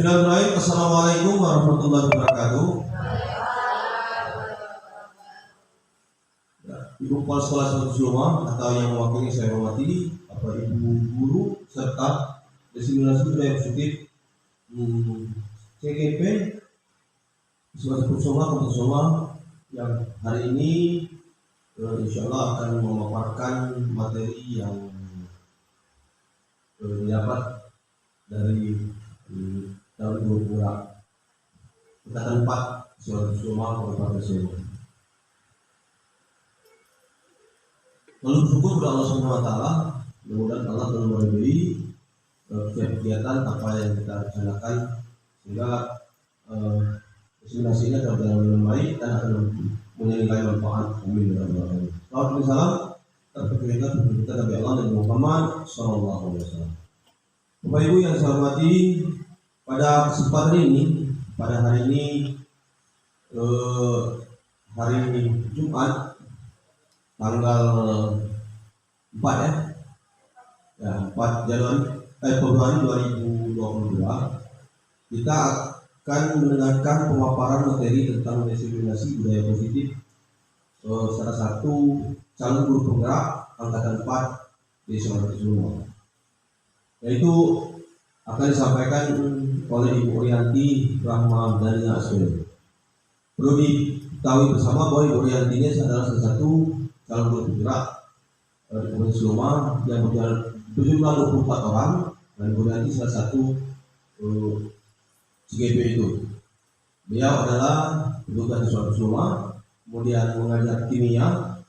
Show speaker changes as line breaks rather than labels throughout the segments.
Bismillahirrahmanirrahim. Assalamualaikum warahmatullahi wabarakatuh. Ibu kepala sekolah Satu Sulma atau yang mewakili saya hormati, Bapak Ibu guru serta diseminasi budaya positif CGP Satu Sulma Kabupaten Sulma yang hari ini insya Allah akan memaparkan materi yang didapat dari tahun 20 Angkatan 4 Satu Sulma Kabupaten Sulma. Lalu bersyukur kepada Allah Subhanahu Wa Taala, mudah-mudahan Allah telah meridai kegiatan apa yang kita rencanakan sehingga diseminasinya dalam jalan yang baik dan akan menilai manfaat. Amin ya rabbal alamin. Salam terpikirkan kita Nabi Allah dan Muhammad Sallallahu Alaihi Wasallam. Bapak Ibu yang saya hormati, pada kesempatan ini, pada hari ini Jumat tanggal 4 4 Februari 2022, kita akan mendengarkan pemaparan materi tentang diskriminasi budaya positif salah satu calon guru penggerak angkatan 4 di Satu Sulma, yaitu akan disampaikan oleh Ibu Orianti Rahma Dania Aswin. Perlu diketahui bersama bahwa Ibu Orianti ini adalah salah satu calon guru penggerak di Kabupaten Sulma yang berjumlah 24 orang, dan Ibu Orianti salah satu CGP itu. Beliau adalah petugas di Satu Sulma, kemudian mengajar kimia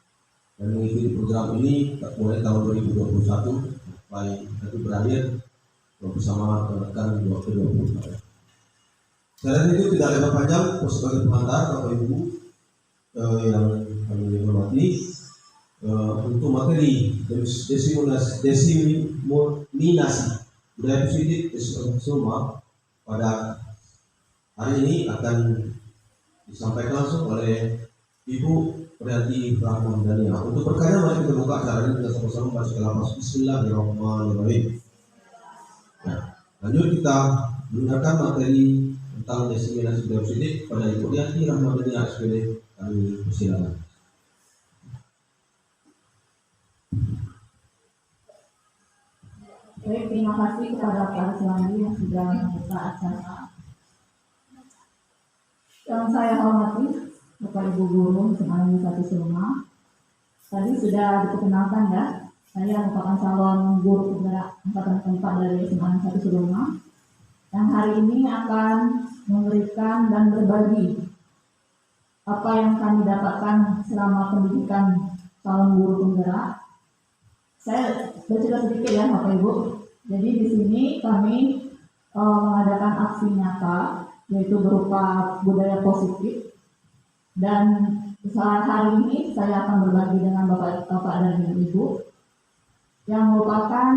dan mengikuti program ini mulai tahun 2021 sampai nanti berakhir bersama rekan 2020. Selain itu tidak lebar panjang, sebagai pengantar Bapak Ibu yang kami hormati, untuk materi diseminasi budaya positif di Satu Sulma pada hari ini akan disampaikan langsung oleh Ibu Orianti Rahma Dania. Untuk perkara mari kita buka acara ini dengan sama-sama membaca kalam Bismillahirrahmanirrahim. Lanjut kita mendengarkan materi tentang diseminasi budaya positif pada Ibu Orianti Rahma Dania SPD. Kami persilakan.
Baik, terima kasih kepada Pak Suwandi yang sudah membuka acara. Yang saya hormati Bapak Ibu guru semuanya Satu Sulma. Tadi sudah diperkenalkan ya, saya merupakan calon guru penggerak angkatan 4 dari SMA Satu Sulma yang hari ini akan memberikan dan berbagi apa yang kami dapatkan selama pendidikan calon guru penggerak. Saya bercerita sedikit ya Bapak Ibu. Jadi di sini kami mengadakan aksi nyata, yaitu berupa budaya positif. Dan saat hari ini saya akan berbagi dengan Bapak dan Ibu yang merupakan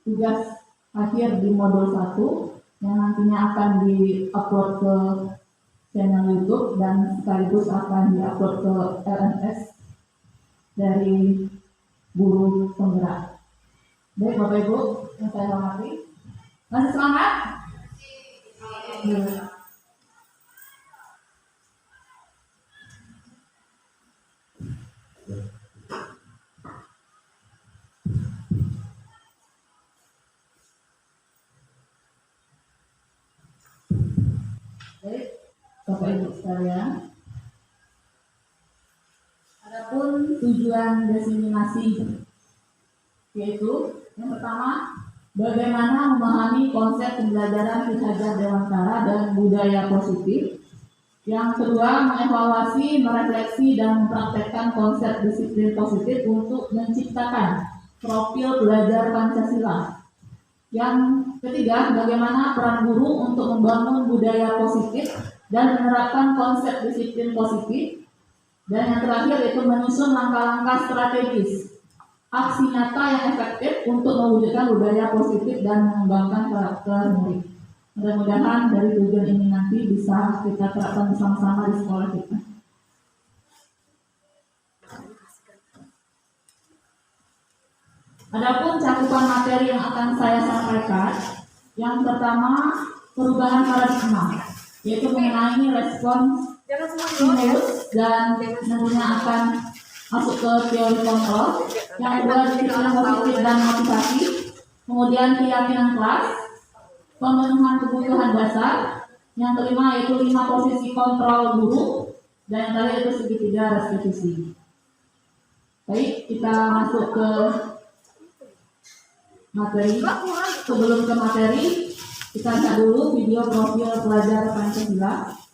tugas akhir di modul 1 yang nantinya akan di-upload ke channel YouTube dan sekaligus akan di-upload ke LMS dari guru penggerak. Baik Bapak Ibu yang saya hormati, masih semangat? Ya. Baik Bapak Ibu sekalian, adapun tujuan diseminasi yaitu yang pertama, bagaimana memahami konsep pembelajaran Ki Hajar Dewantara dan budaya positif. Yang kedua, mengevaluasi, merefleksi, dan mempraktekkan konsep disiplin positif untuk menciptakan profil belajar Pancasila. Yang ketiga, bagaimana peran guru untuk membangun budaya positif dan menerapkan konsep disiplin positif. Dan yang terakhir yaitu menyusun langkah-langkah strategis aksi nyata yang efektif untuk mewujudkan budaya positif dan mengembangkan karakter murid. Mudah-mudahan dari tujuan ini nanti bisa kita terapkan bersama-sama di sekolah kita. Adapun cakupan materi yang akan saya sampaikan, yang pertama perubahan paradigma, yaitu mengenai respon stimulus dan nantinya akan masuk ke teori kontrol. Yang kedua disiplin positif dan motivasi, kemudian keyakinan kelas, pemenuhan kebutuhan dasar, yang kelima yaitu 5 posisi kontrol guru, dan yang terakhir itu segitiga restitusi. Baik, kita masuk ke materi. Sebelum ke materi, kita lihat dulu video profil pelajar Pancasila.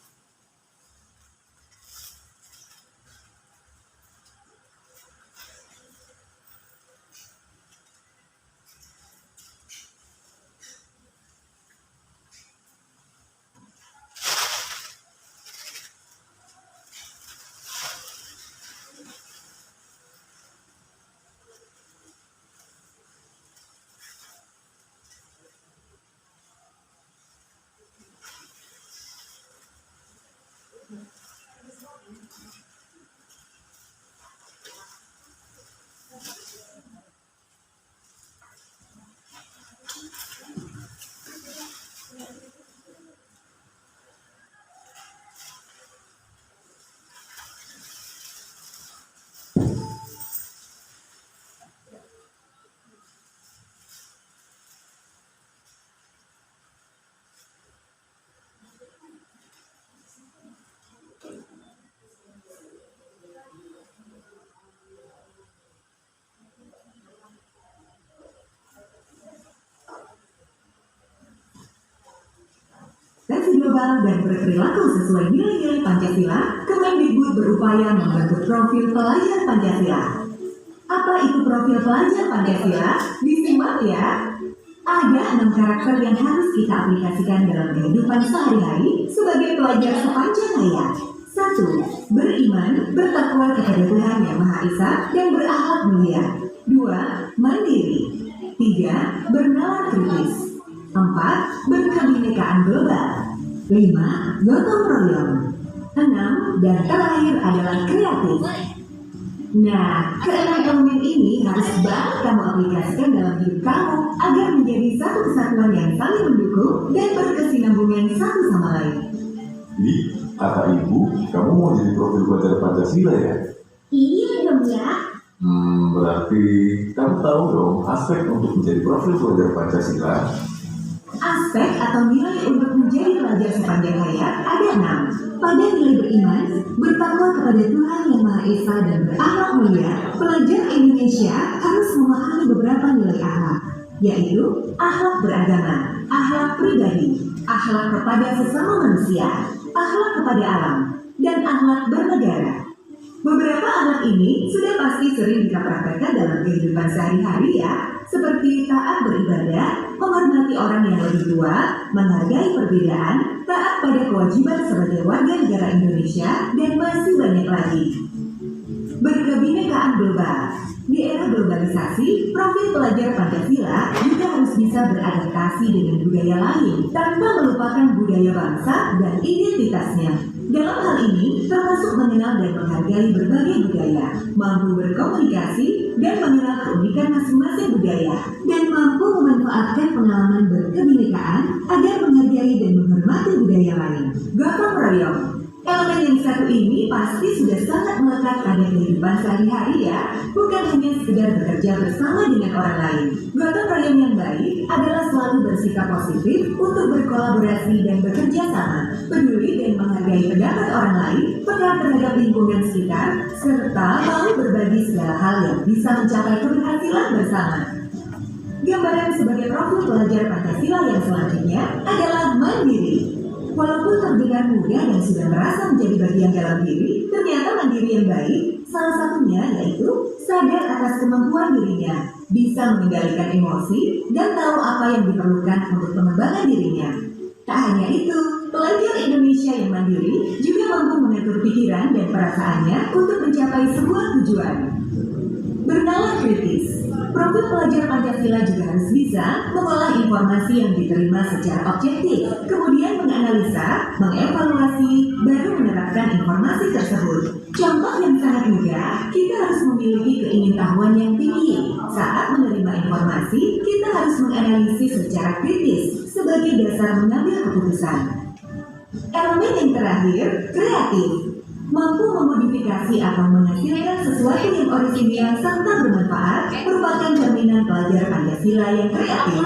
Versi global dan berperilaku sesuai nilai-nilai Pancasila, Kemendikbud berupaya membentuk profil pelajar Pancasila. Apa itu profil pelajar Pancasila? Disimak ya. Ada 6 karakter yang harus kita aplikasikan dalam kehidupan sehari-hari sebagai pelajar sepanjang hayat. 1. Beriman, bertakwa kepada Tuhan Yang Maha Esa dan berakhlak mulia. 2. Mandiri. 3. Bernalar kritis. 4. Berkebinekaan global. 5. Gotong royong. 6. Dan terakhir adalah kreatif. Nah, keenam elemen ini harus banget kamu aplikasikan dalam hidup kamu agar menjadi satu kesatuan yang saling mendukung dan berkesinambungan satu sama lain.
Jadi, kata ibu, kamu mau jadi profil pelajar Pancasila ya?
Iya dong ya.
Berarti kamu tahu dong aspek untuk menjadi profil pelajar Pancasila.
Aspek atau nilai untuk menjadi pelajar sepanjang hayat ada 6. Pada nilai beriman, bertakwa kepada Tuhan Yang Maha Esa dan berakhlak mulia, pelajar Indonesia harus memahami beberapa nilai akhlak, yaitu akhlak beragama, akhlak pribadi, akhlak kepada sesama manusia, akhlak kepada alam, dan akhlak bernegara. Beberapa akhlak ini sudah pasti sering kita praktekkan dalam kehidupan sehari-hari ya, seperti taat beribadah, menghormati orang yang lebih tua, menghargai perbedaan, taat pada kewajiban sebagai warga negara Indonesia, dan masih banyak lagi. Berkebinekaan global. Di era globalisasi, profil pelajar Pancasila juga harus bisa beradaptasi dengan budaya lain tanpa melupakan budaya bangsa dan identitasnya. Dalam hal ini, termasuk mengenal dan menghargai berbagai budaya, mampu berkomunikasi dan mengenal keunikan masing-masing budaya, dan mampu memanfaatkan pengalaman berkebinekaan agar menghargai dan menghormati budaya lain. Gotong royong. Elemen yang satu ini pasti sudah sangat melekat pada kehidupan sehari-hari ya, bukan hanya sekedar bekerja bersama dengan orang lain. Gotong royong yang baik adalah selalu bersikap positif untuk berkolaborasi dan bekerja sama, peduli dan menghargai pendapat orang lain, peka terhadap lingkungan sekitar, serta mau berbagi segala hal yang bisa mencapai keberhasilan bersama. Gambaran sebagai profil pelajar Pancasila yang selanjutnya adalah mandiri. Walaupun terdengar mudah dan sudah merasa menjadi bagian dalam diri, ternyata mandiri yang baik, salah satunya yaitu sadar atas kemampuan dirinya, bisa mengendalikan emosi, dan tahu apa yang diperlukan untuk pengembangan dirinya. Tak hanya itu, pelajar Indonesia yang mandiri juga mampu mengatur pikiran dan perasaannya untuk mencapai sebuah tujuan. Bernalar kritis. Profil pelajar Pancasila juga harus bisa mengolah informasi yang diterima secara objektif, kemudian menganalisa, mengevaluasi, baru menerapkan informasi tersebut. Contoh yang sangat mudah, kita harus memiliki keingintahuan yang tinggi saat menerima informasi informasi, kita harus menganalisis secara kritis sebagai dasar mengambil keputusan. Elemen yang terakhir, kreatif. Mampu memodifikasi atau menghasilkan sesuatu yang orisinil serta bermanfaat merupakan cerminan pelajar Pancasila yang kreatif.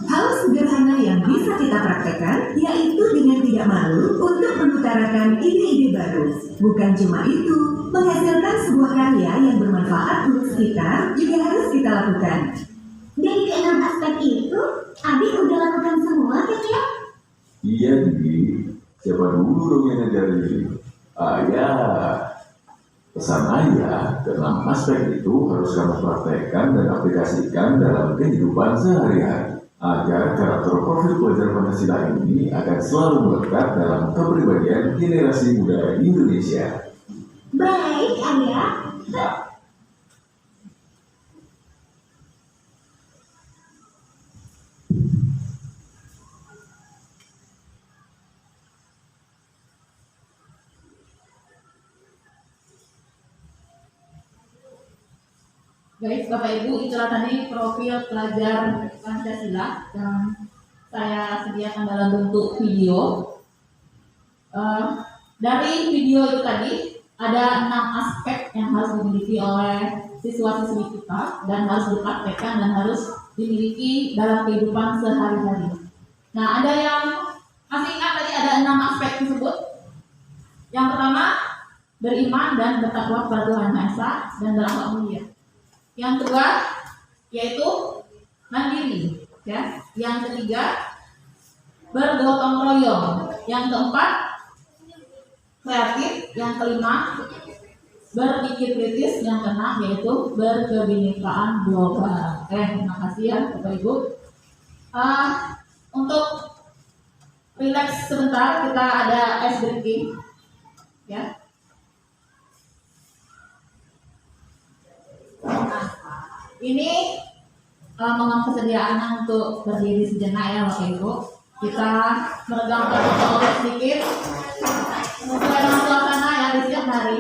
Hal sederhana yang bisa kita praktekkan yaitu dengan tidak malu untuk mengutarakan ide-ide baru. Bukan cuma itu, menghasilkan sebuah karya yang bermanfaat untuk sekitar juga harus kita lakukan.
Dari keenam aspek itu, Abi udah lakukan semua kan ya?
Iya, Didi. Siapa dulu dong yang ngajarin? Ya, pesan ayah, keenam aspek itu harus kamu praktekkan dan aplikasikan dalam kehidupan sehari-hari agar karakter profil pelajar Pancasila ini akan selalu melekat dalam kepribadian generasi muda Indonesia.
Baik, Ayah.
Guys, Bapak Ibu, itulah tadi profil pelajar Pancasila yang saya sediakan dalam bentuk video. Dari video itu tadi ada 6 aspek yang harus dimiliki oleh siswa-siswi kita dan harus dipraktekkan dan harus dimiliki dalam kehidupan sehari-hari. Nah, ada yang masih ingat tadi ada 6 aspek tersebut. Yang pertama, beriman dan bertakwa kepada Tuhan Maha Esa dan berakhlak mulia. Yang kedua yaitu mandiri, ya. Yang ketiga bergotong royong. Yang keempat kreatif. Yang kelima berpikir kritis. Yang keenam yaitu berkebinekaan global. Terima kasih ya Bapak Ibu. Untuk relax sebentar, kita ada ice breaking, ya. Ini mohon kesediaan untuk berdiri sejenak ya Bapak Ibu. Kita meregangkan otot sedikit sesuai dengan suasana ya di siang hari.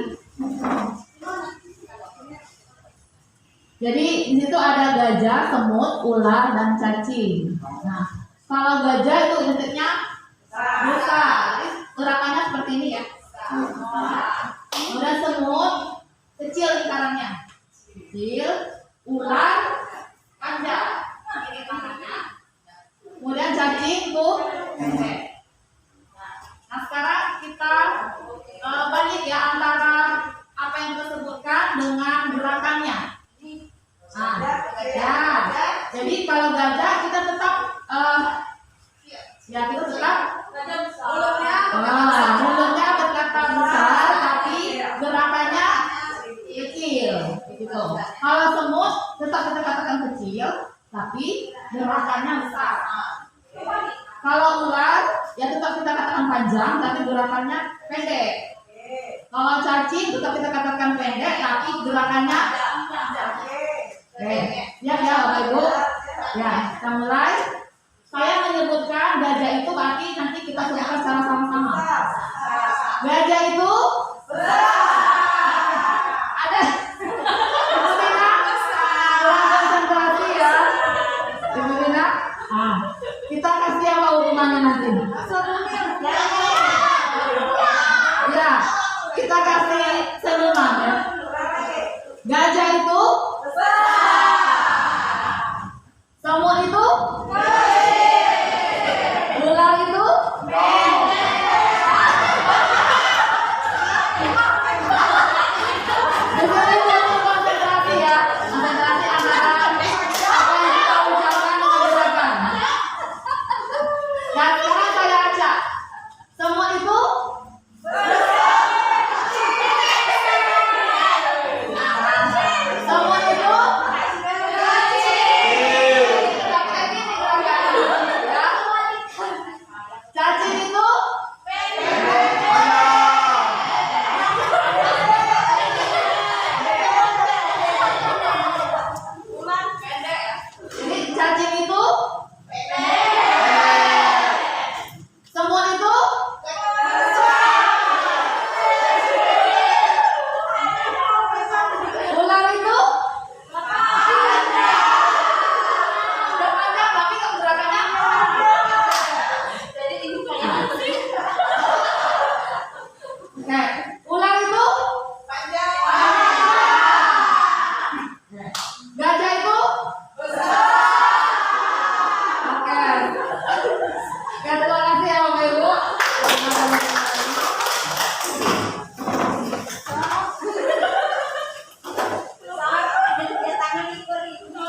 Jadi di situ ada gajah, semut, ular, dan cacing. Nah, kalau gajah itu identiknya rusa. Gerakannya seperti ini ya. Kemudian semut kecil lingkarannya, kecil. Ular panjang, ini tangannya. Kemudian cacing tuh pendek. Nah, sekarang kita balik ya antara apa yang kita sebutkan dengan gerakannya. Nah, ya. Jadi kalau gajah kita tetap mulutnya berkata besar tapi gerakannya kecil. Gitu. Kalau semut tetap kita katakan kecil, tapi gerakannya besar. Kalau ular ya tetap kita katakan panjang, tapi gerakannya pendek. Kalau cacing tetap kita katakan pendek, tapi gerakannya panjang. Ya Bapak Ibu. Ya, kita mulai. Saya menyebutkan gajah itu berarti nanti kita sebutkan secara sama-sama. Gajah itu kita kasih apa hukumannya nanti? Ya, kita kasih seluman ya. Gajah itu semut itu ular itu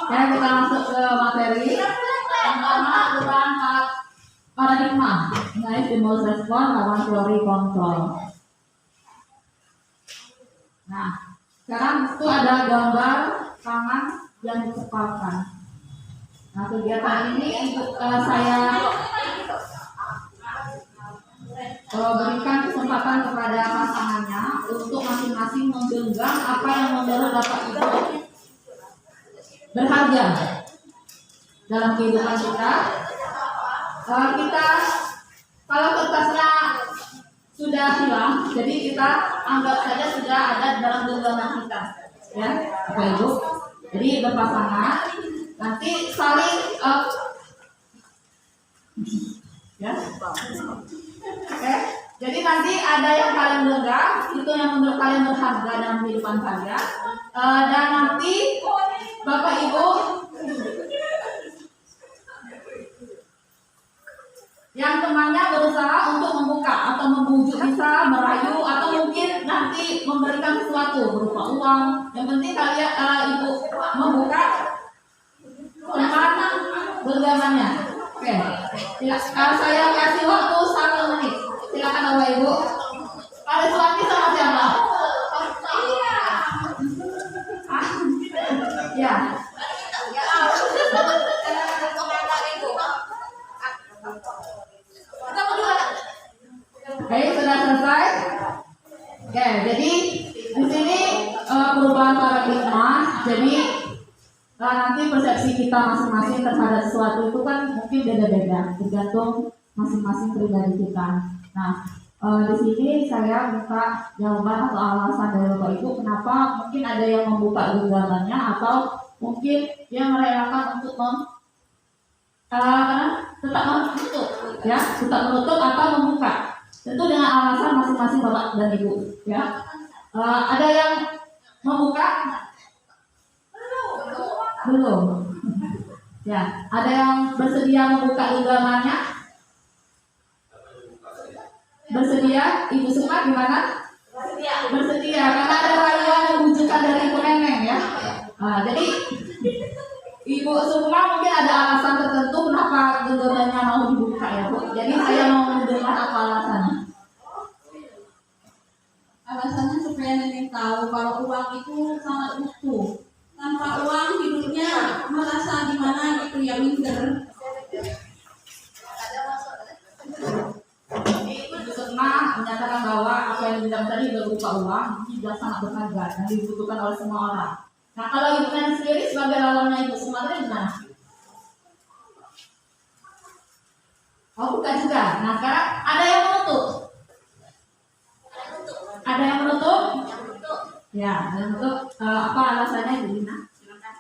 Ya, kita masuk ke materi. Yang pertama adalah paradigma, mengenai stimulus respon lawan teori kontrol. Nah, sekarang itu ada gambar tangan yang dikepalkan. Nah, kegiatan ini untuk saya berikan kesempatan kepada pasangannya untuk masing-masing menggenggam apa yang menurut Bapak Ibu berharga dalam kehidupan kita. Kita kalau kertasnya sudah hilang, jadi kita anggap saja sudah ada dalam genggaman kita, ya, Bapak Ibu. Jadi berpasangan, nanti saling ya. Oke, jadi nanti ada yang kalian genggam, itu yang menurut kalian berharga dalam kehidupan kalian, dan nanti Bapak Ibu yang temannya berusaha untuk membuka atau membujuk, bisa merayu atau mungkin nanti memberikan sesuatu berupa uang. Yang penting kalian ibu membuka teman genggamannya. Oke, saya kasih waktu 1 menit. Silakan Bapak Ibu. Ada suami sama siapa? Ya. Baik, sudah selesai. Oke, jadi di sini perubahan paradigma. Jadi nanti persepsi kita masing-masing terhadap sesuatu itu kan mungkin beda-beda, tergantung masing-masing pribadi kita. Nah, di sini saya minta jawaban atau alasan dari Bapak Ibu kenapa mungkin ada yang membuka genggamannya atau mungkin yang merelakan untuk tetap menutup, ya, tetap menutup atau membuka. Tentu dengan alasan masing-masing Bapak dan Ibu, ya. Ada yang membuka? Belum. Ya, ada yang bersedia membuka genggamannya? Bersedia? Ibu Sukma gimana? Bersedia, karena ada rayuan yang bujukan dari Ibu Neneng, ya. Jadi Ibu Sukma mungkin ada alasan tertentu kenapa genggamannya mau dibuka, ya Bu. Jadi saya mau mendengar apa alasannya.
Alasannya supaya Neneng tahu kalau uang itu sangat utuh. Tanpa uang hidupnya merasa gimana gitu ya, minder.
Ibu Sukma menyatakan bahwa apa yang dibilang tadi berupa uang ini sudah sangat berharga dan dibutuhkan oleh semua orang. Nah, kalau Ibu Neneng sendiri sebagai lawannya Ibu Sukma tadi gimana? Oh, bukan juga. Nah, sekarang ada yang menutup. Ada yang menutup? Ya, ada yang menutup. Apa alasannya, Ibu Lina? Silakan.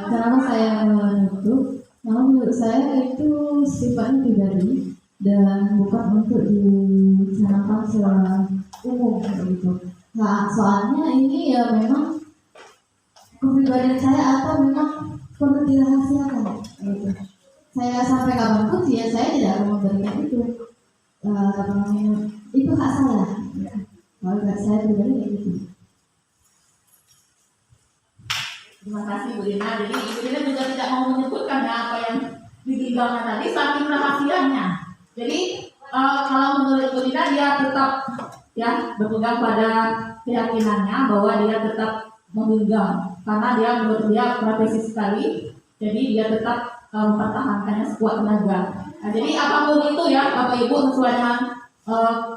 Kenapa saya menutup? Nah, menurut saya itu sifatnya pribadi dan bukan untuk dicanangkan secara umum begitu. Nah, soalnya ini ya memang kepribadian saya atau memang perlu dirahasiakan gitu. Saya sampai kapanpun ya saya tidak akan memberikan itu. Itu hak saya. Kalau hak saya pribadi kayak gitu.
Terima kasih Bu Lina. Jadi Ibu Lina juga tidak mau menyebutkan ya apa yang digenggamkan tadi saking rahasianya. Jadi kalau menurut Bu Lina dia tetap ya berpegang pada keyakinannya bahwa dia tetap menggenggam karena dia menurut dia profesi sekali. Jadi dia tetap mempertahankannya sekuat tenaga. Nah, jadi apapun itu ya Bapak Ibu sesuai dengan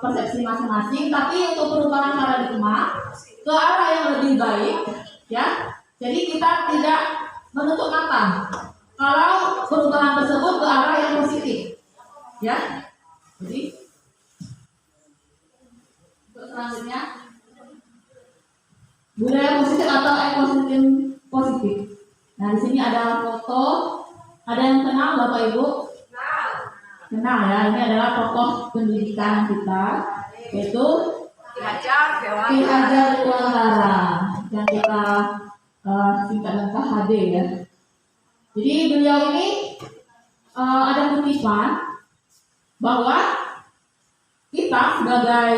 persepsi masing-masing. Tapi untuk perubahan paradigma ke arah yang lebih baik, ya. Jadi kita tidak menutup mata kalau perubahan tersebut ke arah yang positif, ya. Jadi untuk selanjutnya budaya positif atau ekosistem positif. Nah, di sini ada foto. Ada yang kenal Bapak Ibu? Kenal ya. Ini adalah tokoh pendidikan kita, yaitu Ki Hajar Dewantara yang kita singkat dengan HD ya. Jadi beliau ini ada kutipan bahwa kita sebagai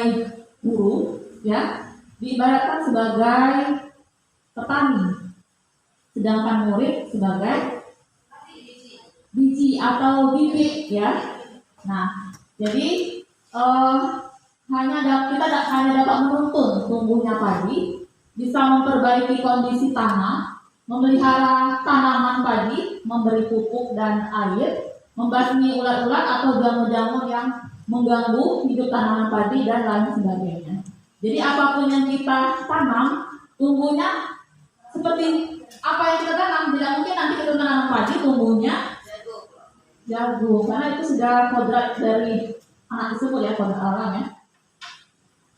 guru ya diibaratkan sebagai petani, sedangkan murid sebagai biji atau bibit ya. Nah, jadi kita hanya dapat menuntun tumbuhnya padi, bisa memperbaiki kondisi tanah, memelihara tanaman padi, memberi pupuk dan air, membasmi ulat-ulat atau jamur-jamur yang mengganggu hidup tanaman padi dan lain sebagainya. Jadi apapun yang kita tanam, tumbuhnya seperti apa yang kita tanam. Tidak mungkin nanti kita tanam padi tumbuhnya jagung, karena itu sudah kodrat dari anak tersebut ya, kodrat alam ya.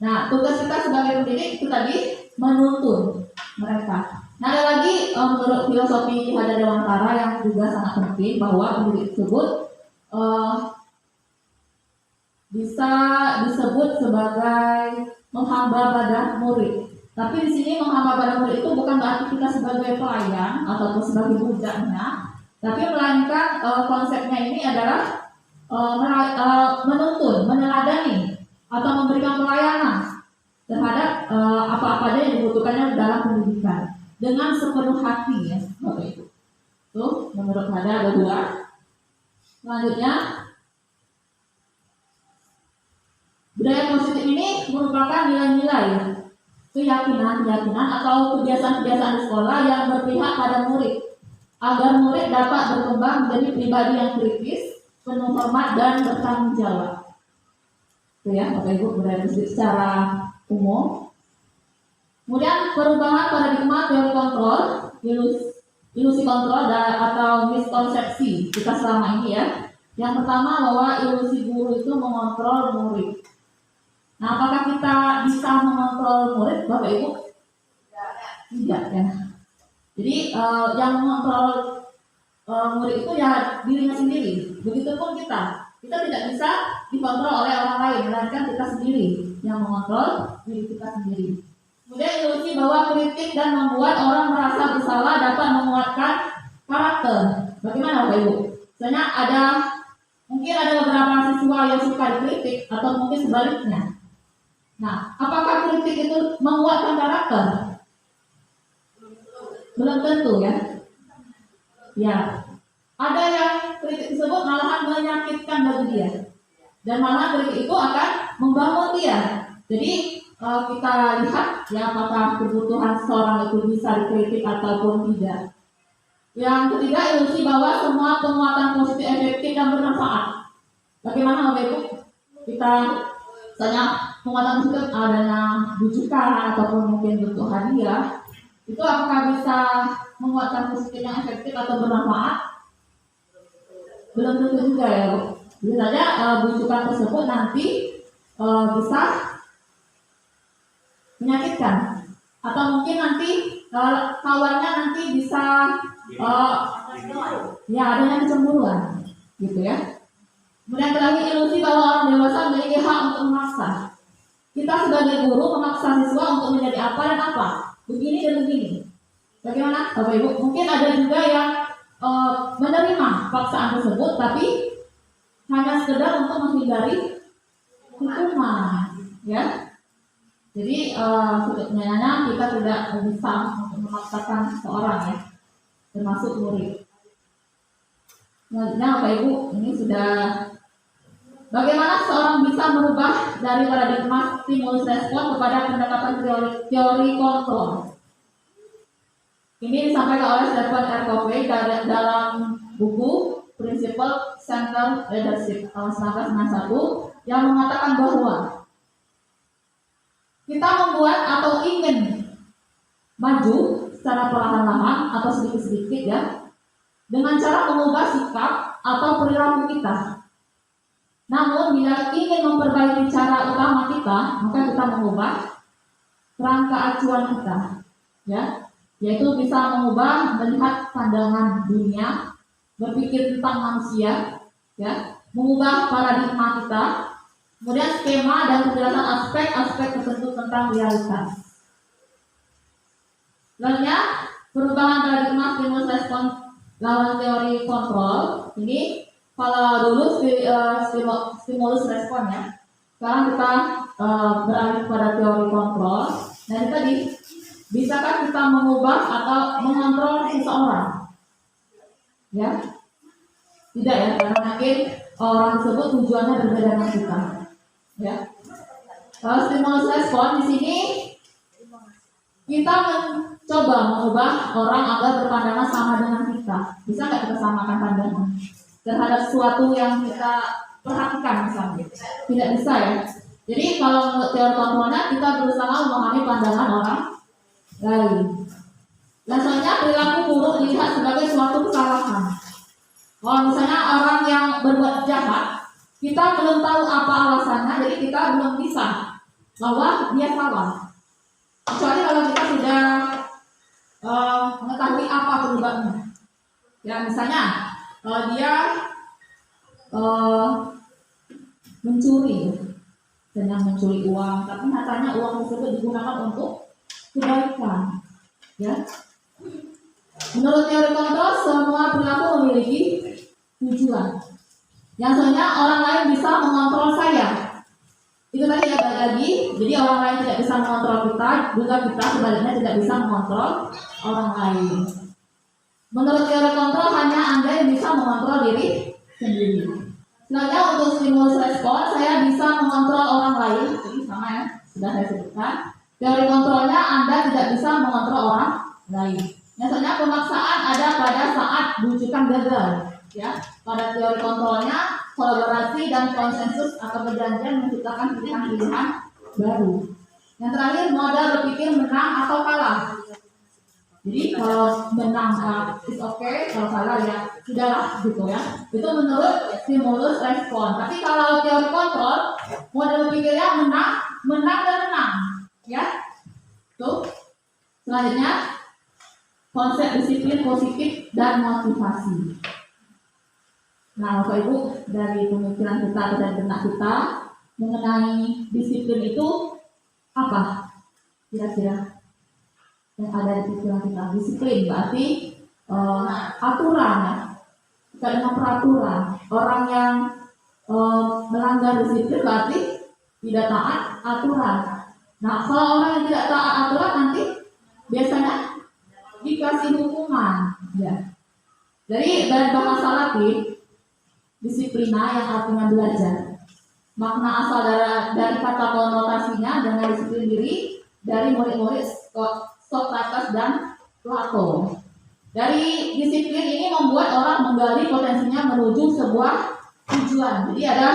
Nah, tugas kita sebagai pendidik itu tadi menuntun mereka. Nah, ada lagi menurut filosofi Ki Hajar Dewantara yang juga sangat penting, bahwa pendidik tersebut bisa disebut sebagai menghamba badan murid. Tapi di sini menghamba badan murid itu bukan berarti kita sebagai pelayan ataupun sebagai budaknya, tapi melainkan konsepnya ini adalah menuntun, meneladani atau memberikan pelayanan terhadap apa-apa yang dibutuhkannya dalam pendidikan dengan sepenuh hati ya, Bapak Ibu. Tuh, menurut Hajar ada 2. Selanjutnya, budaya positif ini merupakan nilai-nilai keyakinan atau kebiasaan-kebiasaan di sekolah yang berpihak pada murid, agar murid dapat berkembang menjadi pribadi yang kritis, penuh hormat dan bertanggung jawab. Itu ya, Bapak Ibu, budaya positif secara umum. Kemudian perubahan paradigma teori kontrol, ilusi kontrol atau miskonsepsi kita selama ini ya. Yang pertama, bahwa ilusi guru itu mengontrol murid. Nah, apakah kita bisa mengontrol murid, Bapak Ibu? Tidak ya. Jadi yang mengontrol murid itu ya dirinya sendiri. Begitupun kita tidak bisa dikontrol oleh orang lain, melainkan kita sendiri yang mengontrol diri kita sendiri. Kemudian ilusi bahwa kritik dan membuat orang merasa bersalah dapat menguatkan karakter. Bagaimana Bapak Ibu? Misalnya mungkin ada beberapa siswa yang suka dikritik atau mungkin sebaliknya. Nah, apakah kritik itu menguatkan karakter? Belum tentu ya. Ya, ada yang kritik tersebut malahan menyakitkan bagi dia, dan malah kritik itu akan membangun dia. Jadi kita lihat ya apakah kebutuhan seorang itu bisa dikritik ataupun tidak. Yang ketiga, ilusi bahwa semua penguatan positif efektif dan bermanfaat. Bagaimana Bapak Ibu? Kita misalnya penguatan positif adanya bujukan ataupun mungkin bentuk hadiah, itu apakah bisa menguatkan positif yang efektif atau bermanfaat? Belum tentu juga ya Bu. Bisa saja bujukan tersebut nanti bisa menyakitkan, atau mungkin nanti kawannya nanti bisa ya adanya kecemburuan gitu ya. Kemudian terakhir, ilusi bahwa orang dewasa memiliki hak untuk memaksa. Kita sebagai guru memaksa siswa untuk menjadi apa dan apa, begini dan begini. Bagaimana Bapak Ibu? Mungkin ada juga yang menerima paksaan tersebut, tapi hanya sekedar untuk menghindari hukuman ya. Jadi sebenarnya kita tidak bisa untuk memaksakan seorang ya, termasuk murid. Nah Bapak Ibu, ini sudah bagaimana seorang bisa merubah dari paradigma stimulus respon kepada pendekatan teori kontrol. Ini disampaikan oleh Stephen R. Covey dalam buku Principle Center Leadership tahun 1991 yang mengatakan bahwa kita membuat atau ingin maju secara perlahan-lahan atau sedikit-sedikit ya, dengan cara mengubah sikap atau perilaku kita. Namun bila ingin memperbaiki cara utama kita, maka kita mengubah kerangka acuan kita, ya, yaitu bisa mengubah melihat pandangan dunia, berpikir tentang manusia, ya, mengubah paradigma kita, kemudian skema dan penjelasan aspek-aspek tertentu tentang realitas. Selanjutnya, perubahan paradigma stimulus respon lawan teori kontrol. Ini kalau dulu stimulus respon ya. Sekarang kita beralih pada teori kontrol. Nah itu tadi, bisakah kita mengubah atau mengontrol seseorang? Ya, tidak ya, karena mungkin orang tersebut tujuannya berbeda dengan kita. Ya, kalau stimulus respon di sini kita mencoba mengubah orang agar berpandangan sama dengan kita. Bisa nggak kita samakan pandangan terhadap sesuatu yang kita perhatikan misalnya? Tidak bisa ya. Jadi kalau menurut teori kontrolnya kita berusaha memahami pandangan orang lain. Biasanya perilaku buruk dilihat sebagai suatu kesalahan. Kalau misalnya orang yang berbuat jahat, kita belum tahu apa alasannya, jadi kita belum bisa bahwa dia salah. Kecuali kalau kita sudah mengetahui apa penyebabnya. Ya misalnya dia mencuri, sedang mencuri uang, tapi nyatanya uang tersebut digunakan untuk kebaikan. Ya. Menurut teori kontrol, semua perilaku memiliki tujuan. Yang soalnya orang lain bisa mengontrol saya. Itu tadi ya balik lagi. Jadi orang lain tidak bisa mengontrol kita, juga kita sebaliknya tidak bisa mengontrol orang lain. Menurut teori kontrol hanya Anda yang bisa mengontrol diri sendiri. Selanjutnya untuk stimulus respon, saya bisa mengontrol orang lain. Jadi sama ya, sudah saya sebutkan. Teori kontrolnya Anda tidak bisa mengontrol orang lain. Biasanya pemaksaan ada pada saat bujukan gagal. Ya, pada teori kontrolnya kolaborasi dan konsensus atau perjanjian menciptakan pilihan-pilihan baru. Yang terakhir modal berpikir menang atau kalah. Jadi kalau menang is okay, kalau kalah ya sudahlah gitu ya. Itu menurut stimulus respon. Tapi kalau teori kontrol modal berpikirnya menang dan menang. Ya, tuh. Selanjutnya konsep disiplin positif dan motivasi. Nah, Bapak Ibu, dari pemikiran kita atau dari benak kita mengenai disiplin itu apa? Kira-kira yang ada di pikiran kita. Disiplin berarti aturan ya, dengan peraturan. Orang yang melanggar disiplin berarti tidak taat aturan. Nah, kalau orang yang tidak taat aturan nanti biasanya dikasih hukuman. Ya. Jadi dari bahasa Latin disiplina yang artinya belajar. Makna asal dari kata konotasinya dengan disiplin diri dari murid-murid Sokrates dan Plato. Dari disiplin ini membuat orang menggali potensinya menuju sebuah tujuan. Jadi ada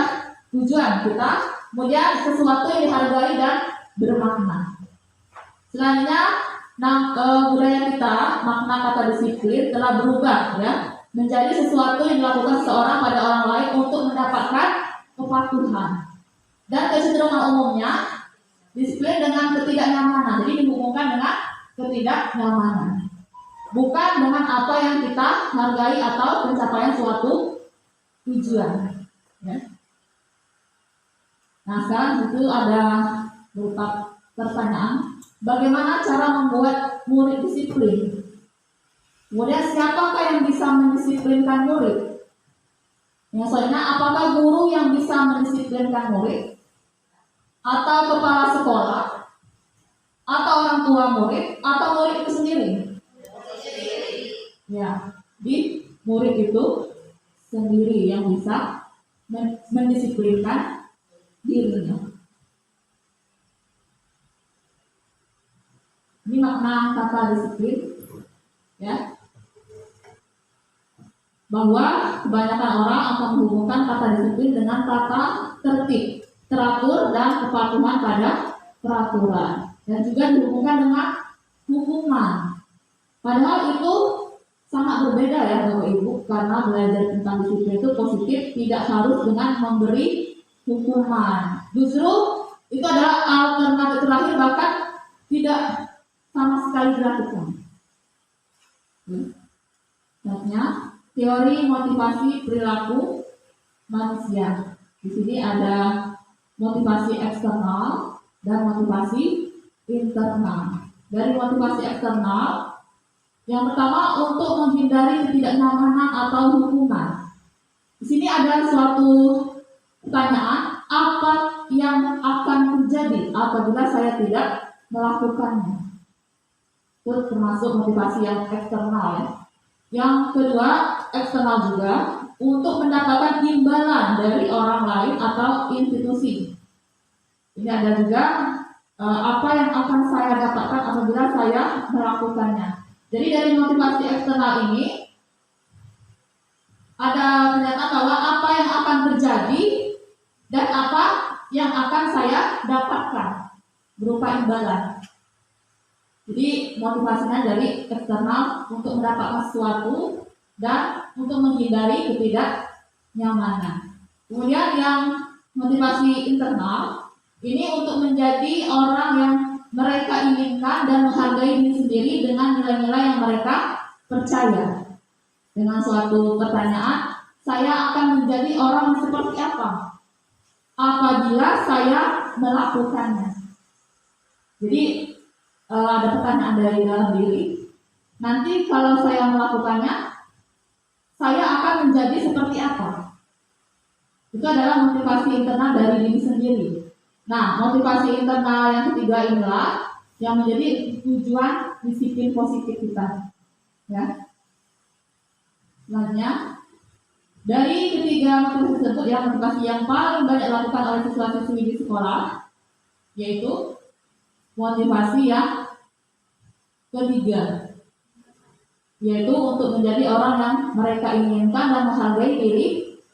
tujuan kita, kemudian sesuatu yang dihargai dan bermakna. Selanjutnya, budaya kita, makna kata disiplin telah berubah ya, menjadi sesuatu yang dilakukan seseorang pada orang lain untuk mendapatkan kepatuhan. Dan kecenderungan umumnya disiplin dengan ketidaknyamanan. Jadi dihubungkan dengan ketidaknyamanan, bukan dengan apa yang kita hargai atau pencapaian suatu tujuan. Ya. Nah sekarang itu ada berupa pertanyaan, bagaimana cara membuat murid disiplin? Kemudian siapakah yang bisa mendisiplinkan murid? Ya, soalnya apakah guru yang bisa mendisiplinkan murid? Atau kepala sekolah? Atau orang tua murid? Atau murid itu sendiri? Ya, di murid itu sendiri yang bisa mendisiplinkan dirinya. Ini makna kata disiplin, ya. Bahwa kebanyakan orang akan menghubungkan kata disiplin dengan kata tertib, teratur dan kepatuhan pada peraturan, dan juga dihubungkan dengan hukuman. Padahal itu sangat berbeda ya Bapak Ibu, karena belajar tentang disiplin itu positif, tidak harus dengan memberi hukuman. Justru itu adalah alternatif terakhir, bahkan tidak sama sekali dilakukan. Contohnya teori motivasi perilaku manusia. Di sini ada motivasi eksternal dan motivasi internal. Dari motivasi eksternal, yang pertama untuk menghindari ketidaknyamanan atau hukuman. Di sini ada suatu pertanyaan, apa yang akan terjadi apabila saya tidak melakukannya. Itu termasuk motivasi yang eksternal ya. Yang kedua, eksternal juga untuk mendapatkan imbalan dari orang lain atau institusi. Ini ada juga apa yang akan saya dapatkan apabila saya melakukannya. Jadi dari motivasi eksternal ini ada pernyataan bahwa apa yang akan terjadi dan apa yang akan saya dapatkan berupa imbalan. Jadi motivasinya dari eksternal untuk mendapatkan sesuatu dan untuk menghindari ketidaknyamanan. Kemudian yang motivasi internal ini untuk menjadi orang yang mereka inginkan dan menghargai diri sendiri dengan nilai-nilai yang mereka percaya. Dengan suatu pertanyaan, saya akan menjadi orang yang seperti apa apabila saya melakukannya. Jadi ada pertanyaan dari dalam diri. Nanti kalau saya melakukannya, saya akan menjadi seperti apa? Itu adalah motivasi internal dari diri sendiri. Nah, motivasi internal yang ketiga inilah yang menjadi tujuan disiplin positif kita. Ya. Selanjutnya, dari ketiga motivasi tersebut yang motivasi yang paling banyak dilakukan oleh siswa-siswi di sekolah, yaitu motivasi yang ketiga, yaitu untuk menjadi orang yang mereka inginkan dan menghargai diri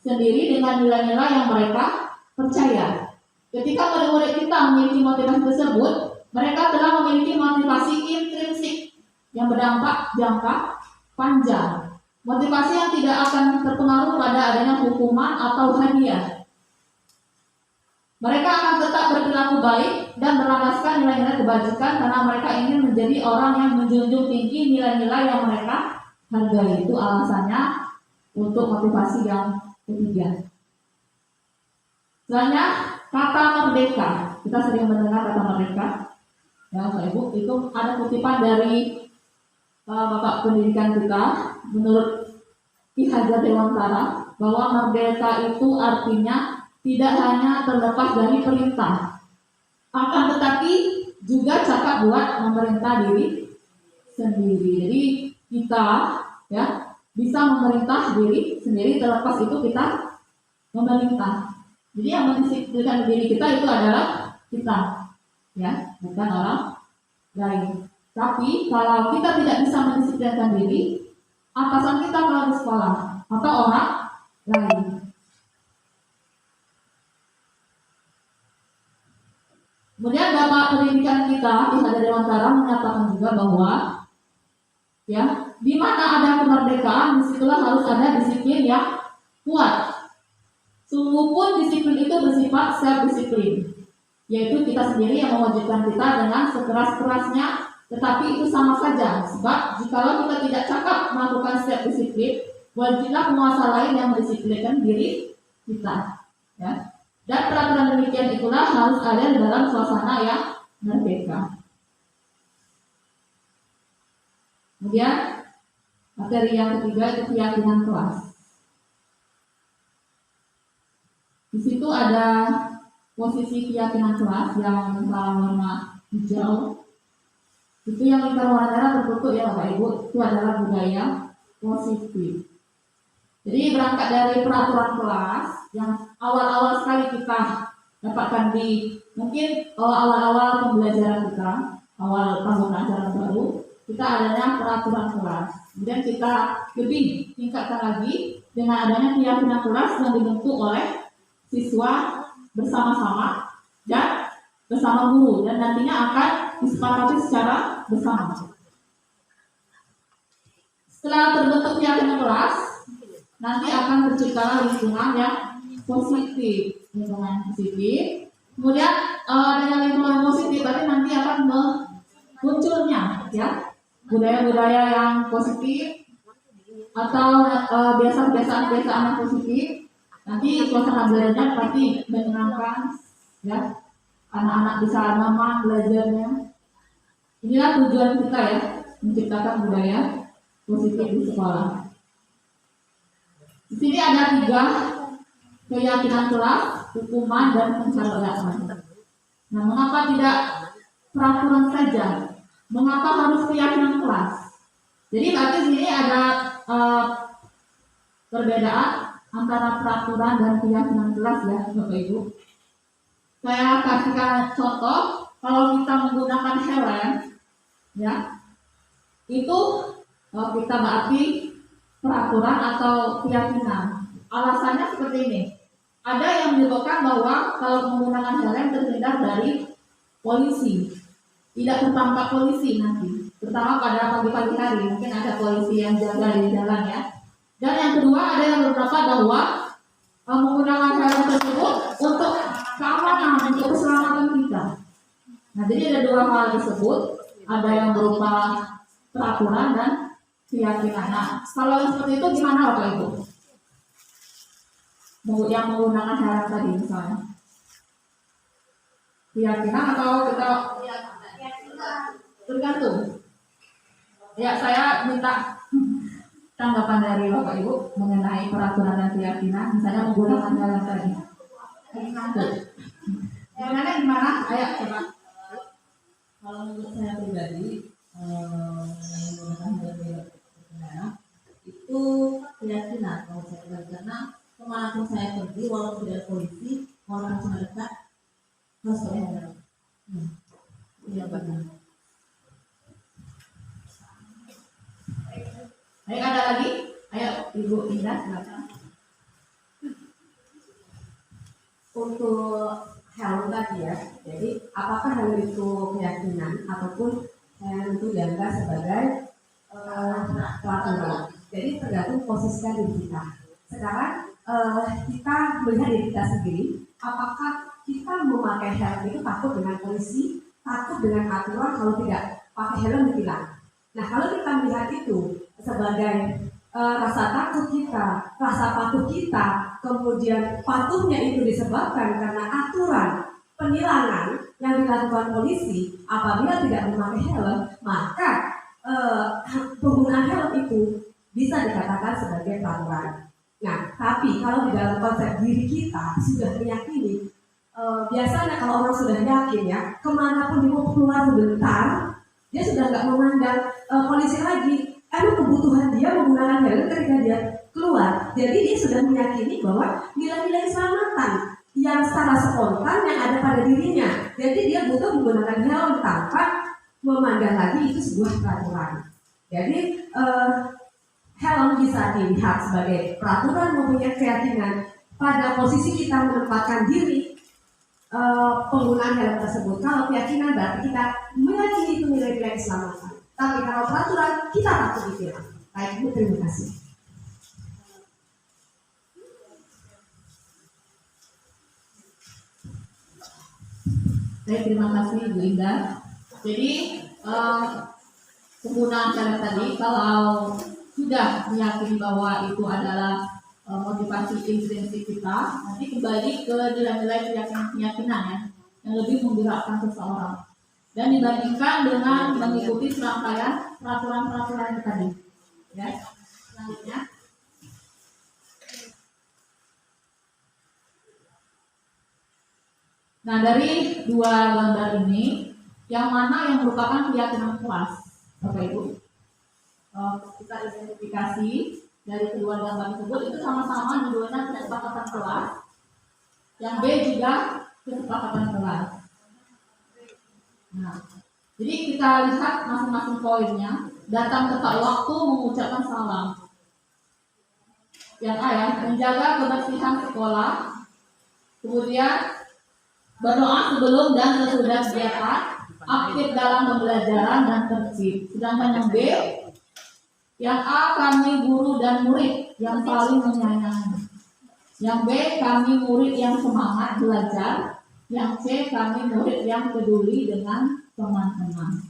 sendiri dengan nilai-nilai yang mereka percaya. Ketika murid-murid kita memiliki motivasi tersebut, mereka telah memiliki motivasi intrinsik yang berdampak jangka panjang. Motivasi yang tidak akan terpengaruh pada adanya hukuman atau hadiah. Mereka akan tetap berperilaku baik dan berlandaskan nilai-nilai kebajikan karena mereka ingin menjadi orang yang menjunjung tinggi nilai-nilai yang mereka hargai. Itu alasannya untuk motivasi yang ketiga. Selanjutnya, kata merdeka. Kita sering mendengar kata merdeka. Ya, Bapak Ibu, itu ada kutipan dari Bapak Pendidikan kita menurut Ki Hajar Dewantara bahwa merdeka itu artinya tidak hanya terlepas dari perintah, akan tetapi juga cakap buat memerintah diri sendiri. Jadi kita ya bisa memerintah diri sendiri terlepas itu kita memerintah. Jadi yang mendisiplinkan diri kita itu adalah kita, ya, bukan orang lain. Tapi kalau kita tidak bisa mendisiplinkan diri, atasan kita kalau di sekolah atau orang lain. Kemudian Bapak Pendidikan kita Ki Hajar Dewantara menyatakan juga bahwa ya, di mana ada kemerdekaan, disitulah harus ada disiplin yang kuat. Sungguh pun disiplin itu bersifat self-disiplin, yaitu kita sendiri yang mewajibkan kita dengan sekeras-kerasnya, tetapi itu sama saja. Sebab jikalau kita tidak cakap melakukan self-disiplin, wajiblah penguasa lain yang mendisiplinkan diri kita. Ya. Dan peraturan demikian itulah harus ada di dalam suasana yang merdeka. Kemudian materi yang ketiga itu keyakinan kelas. Di situ ada posisi keyakinan kelas yang warna hijau. Itu yang lingkar warna merah tertutup ya Bapak Ibu. Itu adalah budaya positif. Jadi berangkat dari peraturan kelas yang awal-awal sekali kita dapatkan di mungkin awal-awal pembelajaran kita, awal tahun ajaran baru, kita adanya peraturan kelas. Kemudian kita lebih tingkatkan lagi dengan adanya keyakinan kelas yang dibentuk oleh siswa bersama-sama dan bersama guru, dan nantinya akan disepakati secara bersama. Setelah terbentuk keyakinan kelas, nanti akan tercipta lingkungan yang positif, lingkungan positif. Kemudian dengan lingkungan positif berarti nanti akan munculnya ya budaya-budaya yang positif atau kebiasaan-kebiasaan yang positif. Nanti suasana belajarnya pasti menyenangkan ya, anak-anak bisa nyaman belajarnya. Inilah tujuan kita ya, menciptakan budaya positif di sekolah. Di sini ada 3 keyakinan kelas, hukuman dan pencapaian. Nah, mengapa tidak peraturan saja. Mengapa harus keyakinan kelas? Jadi berarti sini ada perbedaan antara peraturan dan keyakinan kelas ya Bapak Ibu. Saya kasihkan contoh, kalau kita menggunakan helm, ya, itu kita berarti peraturan atau keyakinan. Alasannya seperti ini. Ada yang menyebutkan bahwa kalau menggunakan helm terhindar dari polisi, tidak tertangkap polisi nanti, terutama pada pagi-pagi hari, mungkin ada polisi yang jaga di jalan ya. Dan yang kedua, ada yang berpendapat bahwa menggunakan helm tersebut untuk keamanan, untuk keselamatan kita. Nah, jadi ada dua hal tersebut, ada yang berupa peraturan dan keyakinan. Nah, kalau yang seperti itu gimana Bapak Ibu? Yang menggunakan helm tadi misalnya, keyakinan atau kita tergantung. Ya, saya minta tanggapan dari Bapak Ibu mengenai peraturan dan keyakinan, misalnya menggunakan helm tadi. Gimana gimana? Ayo coba.
Kalau menurut saya pribadi, menggunakan helm itu keyakinan kalau saya pribadi, karena kemanapun saya pergi, walaupun tidak ada polisi, walaupun cuma dekat, harus pakai helm. Iya benar.
Ayo ada lagi? Ayo Ibu Indah silakan.
Untuk helm tadi ya, jadi apakah helm itu keyakinan ataupun helm itu dianggap sebagai peraturan. Jadi tergantung posisikan diri kita. Sekarang kita melihat diri kita sendiri, apakah kita memakai helm itu takut dengan polisi, takut dengan aturan, kalau tidak pakai helm ditilang. Nah, kalau kita melihat itu sebagai rasa takut kita, rasa patuh kita, kemudian patuhnya itu disebabkan karena aturan penilangan yang dilakukan polisi apabila tidak memakai helm, maka penggunaan helm itu bisa dikatakan sebagai peraturan. Nah, tapi kalau di dalam konsep diri kita sudah meyakini, biasanya kalau orang sudah yakin ya, kemanapun dia mau keluar sebentar, dia sudah nggak memandang polisi lagi. Emang kebutuhan dia menggunakan helm ketika dia keluar. Jadi dia sudah meyakini bahwa nilai-nilai keselamatan yang secara spontan yang ada pada dirinya. Jadi dia butuh menggunakan helm tanpa memandang lagi itu sebuah peraturan. Jadi helm bisa dilihat sebagai peraturan maupun keyakinan pada posisi kita menempatkan diri penggunaan helm tersebut. Kalau keyakinan berarti kita meyakini itu nilai-nilai keselamatan. Tapi kalau peraturan kita takut ditilang. Baik, Bu, terima kasih.
Baik, terima kasih Bu Indah. Jadi penggunaan helm tadi, kalau sudah meyakini bahwa itu adalah motivasi intrinsik kita, nanti kembali ke nilai-nilai keyakinan ya, yang lebih menggerakkan seseorang. Dan dibandingkan dengan mengikuti serangkaian peraturan-peraturan tadi. Ya, selanjutnya. Nah, dari dua gambar ini, yang mana yang merupakan keyakinan kelas, Bapak Ibu? Kita identifikasi dari kedua gambar tersebut, itu sama-sama dua-duanya kesepakatan kelas. Yang B juga kesepakatan kelas. Nah, jadi kita lihat masing-masing poinnya. Datang tepat waktu mengucapkan salam. Yang A ya, menjaga kebersihan sekolah. Kemudian berdoa sebelum dan sesudah kegiatan, aktif dalam pembelajaran dan tertib. Sedangkan yang B, yang A, kami guru dan murid yang saling menyayangi. Yang B, kami murid yang semangat belajar. Yang C, kami murid yang peduli dengan teman-teman.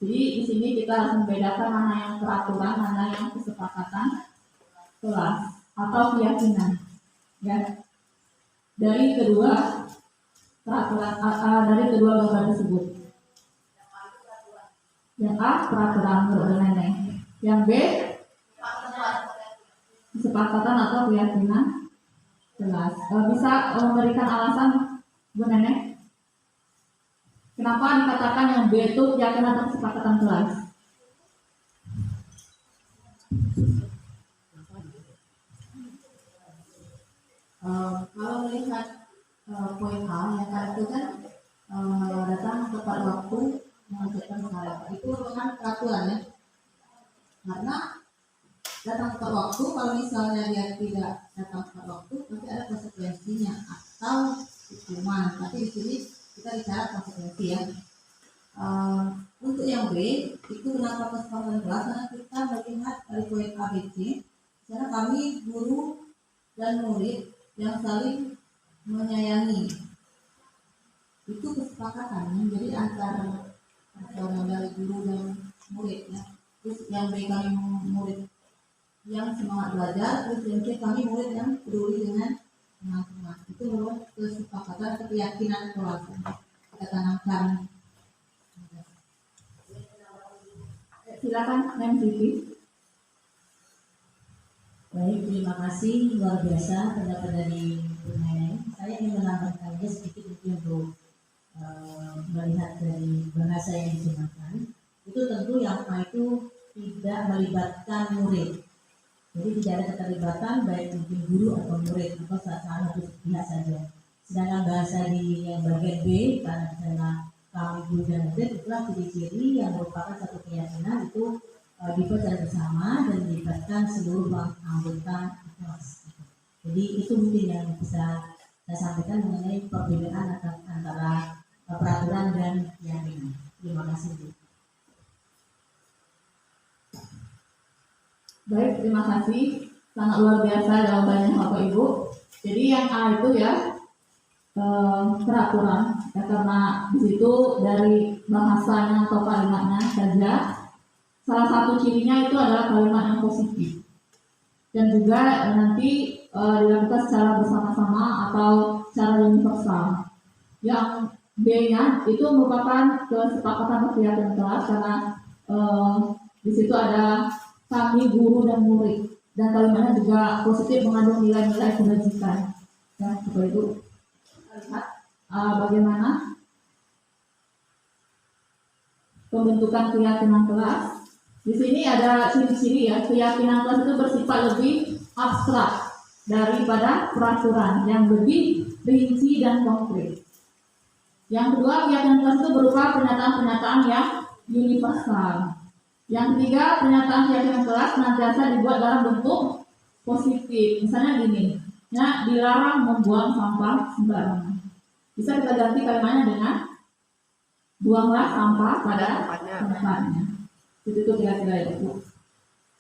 Jadi di sini kita harus membedakan mana yang peraturan, mana yang kesepakatan kelas atau keyakinan. Ya, dari kedua peraturan, dari kedua gambar tersebut. Yang A, peraturan menurut Neneng. Yang B, kesepakatan atau keyakinan kelas. Bisa memberikan alasan Bu Nenek? Kenapa dikatakan yang B itu keyakinan atau kesepakatan kelas?
Kalau melihat poin A yang tadi itu kan datang tepat waktu mengerjakan salah, itu merupakan peraturan ya. Karena datang tepat waktu, kalau misalnya dia tidak datang tepat waktu, nanti ada konsekuensinya atau hukuman. Tapi di sini kita bicara konsekuensi ya. Untuk yang B itu kenapa kesepakatan kelas? Karena kita melihat dari poin A, B, C, karena kami guru dan murid yang saling menyayangi, itu kesepakatan jadi antara dari guru dan murid ya. Terus yang B kami murid yang semangat belajar, terus yang C kami murid yang peduli dengan teman-teman. Itu merupakan kesepakatan keyakinan kelas kita tanamkan.
Silakan MCP.
Baik, terima kasih, luar biasa pendapat dari Bunaya. Saya ingin menambahkan sedikit untuk melihat dari bahasa yang digunakan. Itu tentu yang A itu tidak melibatkan murid. Jadi tidak ada keterlibatan baik mungkin guru atau murid atau salah satu pihak saja. Sedangkan bahasa di yang bagian B, karena misalnya kami guru dan murid, itulah ciri-ciri yang merupakan satu keyakinan itu dibaca bersama dan melibatkan seluruh anggota kelas. Jadi itu mungkin yang bisa saya sampaikan mengenai perbedaan antara peraturan dan keyakinan. Terima kasih, Bu.
Baik, terima kasih. Sangat luar biasa jawabannya Bapak Ibu. Jadi yang A itu ya peraturan ya, karena di situ dari bahasanya atau kalimatnya saja salah satu cirinya itu adalah kalimat yang positif dan juga nanti dilakukan secara bersama-sama atau secara universal. Yang B-nya itu merupakan kesepakatan kegiatan kelas karena di situ ada kami guru dan murid dan kalimatnya juga positif mengandung nilai-nilai kebajikan. Ya, seperti itu. Lihat bagaimana pembentukan keyakinan kelas. Di sini ada ciri-ciri ya, keyakinan kelas itu bersifat lebih abstrak daripada peraturan yang lebih rinci dan konkret. Yang kedua, keyakinan kelas itu berupa pernyataan-pernyataan yang universal. Yang ketiga, pernyataan keyakinan kelas senantiasa dibuat dalam bentuk positif. Misalnya gini, ya, dilarang membuang sampah sembarangan. Bisa kita ganti kalimatnya dengan buanglah sampah pada tempatnya. Itu kira-kira itu.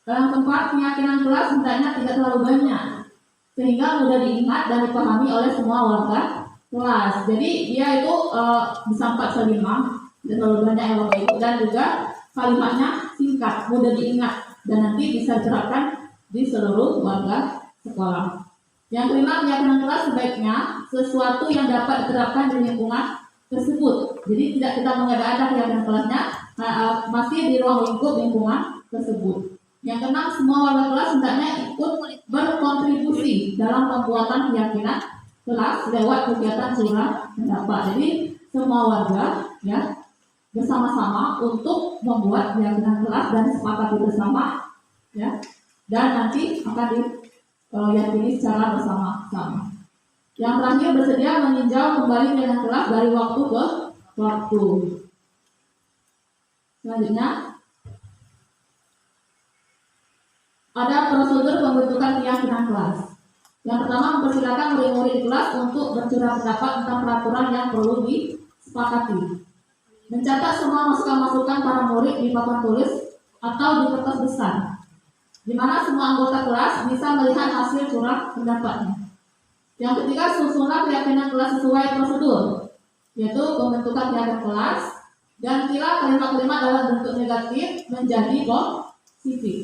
Dalam tempat keyakinan kelas hendaknya tidak terlalu banyak sehingga mudah diingat dan dipahami oleh semua warga kelas. Jadi dia itu bisa 4 5, tidak terlalu banyak yang Bapak Ibu, dan juga kalimatnya singkat, mudah diingat dan nanti bisa diterapkan di seluruh warga sekolah. Yang kelima, keyakinan kelas sebaiknya sesuatu yang dapat diterapkan di lingkungan tersebut. Jadi tidak kita mengada-ada keyakinan kelasnya, masih di ruang lingkup lingkungan tersebut. Yang keenam, semua warga kelas hendaknya ikut berkontribusi dalam pembuatan keyakinan kelas lewat kegiatan curah pendapat. Jadi semua warga ya bersama-sama untuk membuat keyakinan kelas dan sepakati bersama ya, dan nanti akan diyakini secara bersama-sama. Yang terakhir, bersedia meninjau kembali keyakinan kelas dari waktu ke waktu. Selanjutnya ada prosedur pembentukan keyakinan kelas. Yang pertama, mempersilakan murid-murid kelas untuk bercurah pendapat tentang peraturan yang perlu disepakati. Mencatat semua masukan-masukan para murid di papan tulis atau di kertas besar, di mana semua anggota kelas bisa melihat hasil curah pendapatnya. Yang ketiga, susunan keyakinan kelas sesuai prosedur, yaitu pembentukan keyakinan kelas, gantilah kalimat-kalimat dalam bentuk negatif menjadi positif.